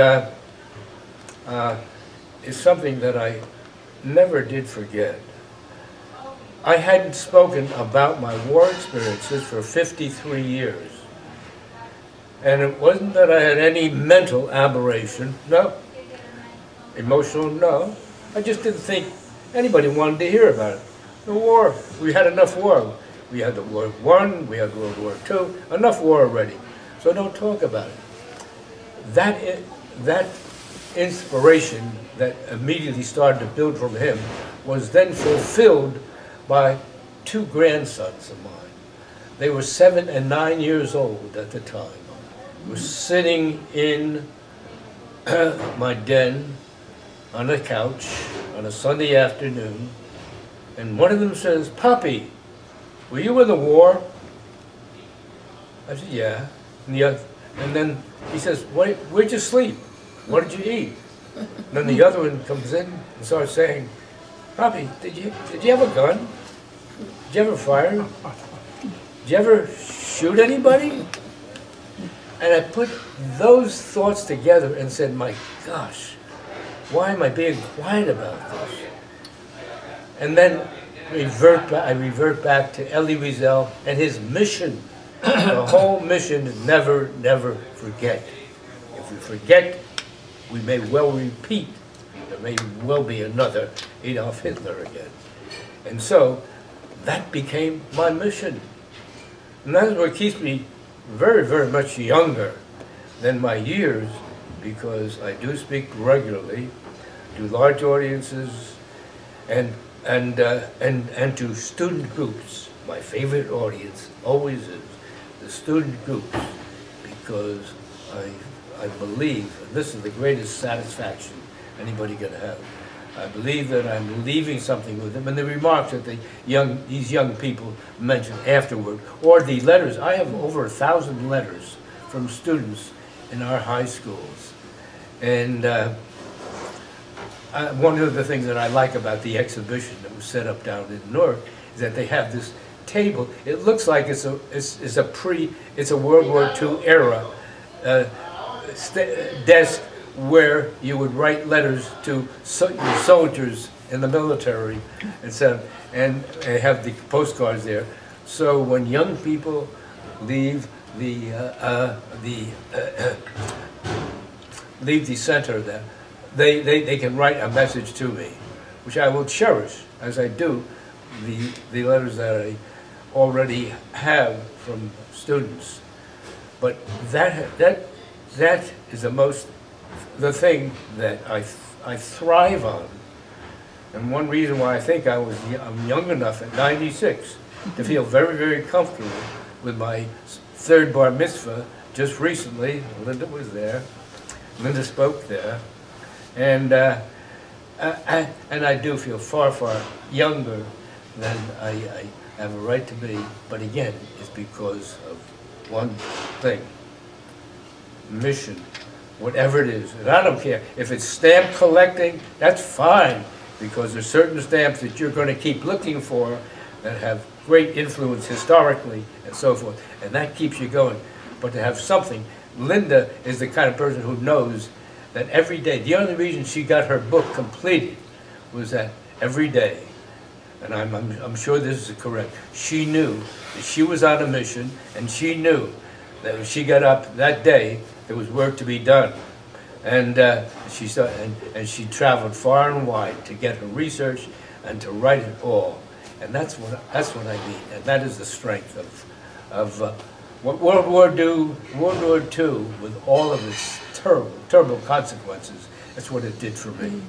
is something that I never did forget. I hadn't spoken about my war experiences for 53 years. And it wasn't that I had any mental aberration, no. Emotional, no. I just didn't think anybody wanted to hear about it. The war, we had enough war. We had the World War I, we had World War II, enough war already. So don't talk about it. That inspiration that immediately started to build from him was then fulfilled by two grandsons of mine. They were 7 and 9 years old at the time. I was sitting in my den on a couch on a Sunday afternoon, and one of them says, "Poppy, were you in the war?" I said, "Yeah." And then he says, "Where'd you sleep? What did you eat?" And then the other one comes in and starts saying, "Poppy, did you have a gun? Did you ever fire? Did you ever shoot anybody?" And I put those thoughts together and said, "My gosh, why am I being quiet about this?" And then I revert back to Elie Wiesel and his mission. The whole mission is never, never forget. If we forget, we may well repeat. There may well be another Adolf Hitler again. And so that became my mission. And that's what keeps me very, very much younger than my years, because I do speak regularly, to large audiences, and to student groups. My favorite audience always is the student groups, because I believe, and this is the greatest satisfaction anybody can have, I believe that I'm leaving something with them. And the remarks that these young people mention afterward, or the letters. I have over 1,000 letters from students in our high schools. And one of the things that I like about the exhibition that was set up down in Newark is that they have this table. It looks like it's a World War II era desk where you would write letters to your soldiers in the military, and have the postcards there. So when young people leave the center there, they can write a message to me, which I will cherish, as I do the letters that I already have from students. But that is the thing that I thrive on, and one reason why I think I'm young enough at 96 to feel very, very comfortable with my third bar mitzvah just recently. Linda was there. Linda spoke there, and I do feel far, far younger than I have a right to be. But again, it's because of one thing: mission. Whatever it is, and I don't care if it's stamp collecting. That's fine, because there's certain stamps that you're going to keep looking for that have great influence historically and so forth, and that keeps you going. But to have something, Linda is the kind of person who knows that every day. The only reason she got her book completed was that every day, and I'm sure this is correct, she knew that she was on a mission, and she knew that when she got up that day, there was work to be done, and she traveled far and wide to get her research and to write it all, and that's what I mean, and that is the strength of what World War II, with all of its terrible, terrible consequences. That's what it did for me.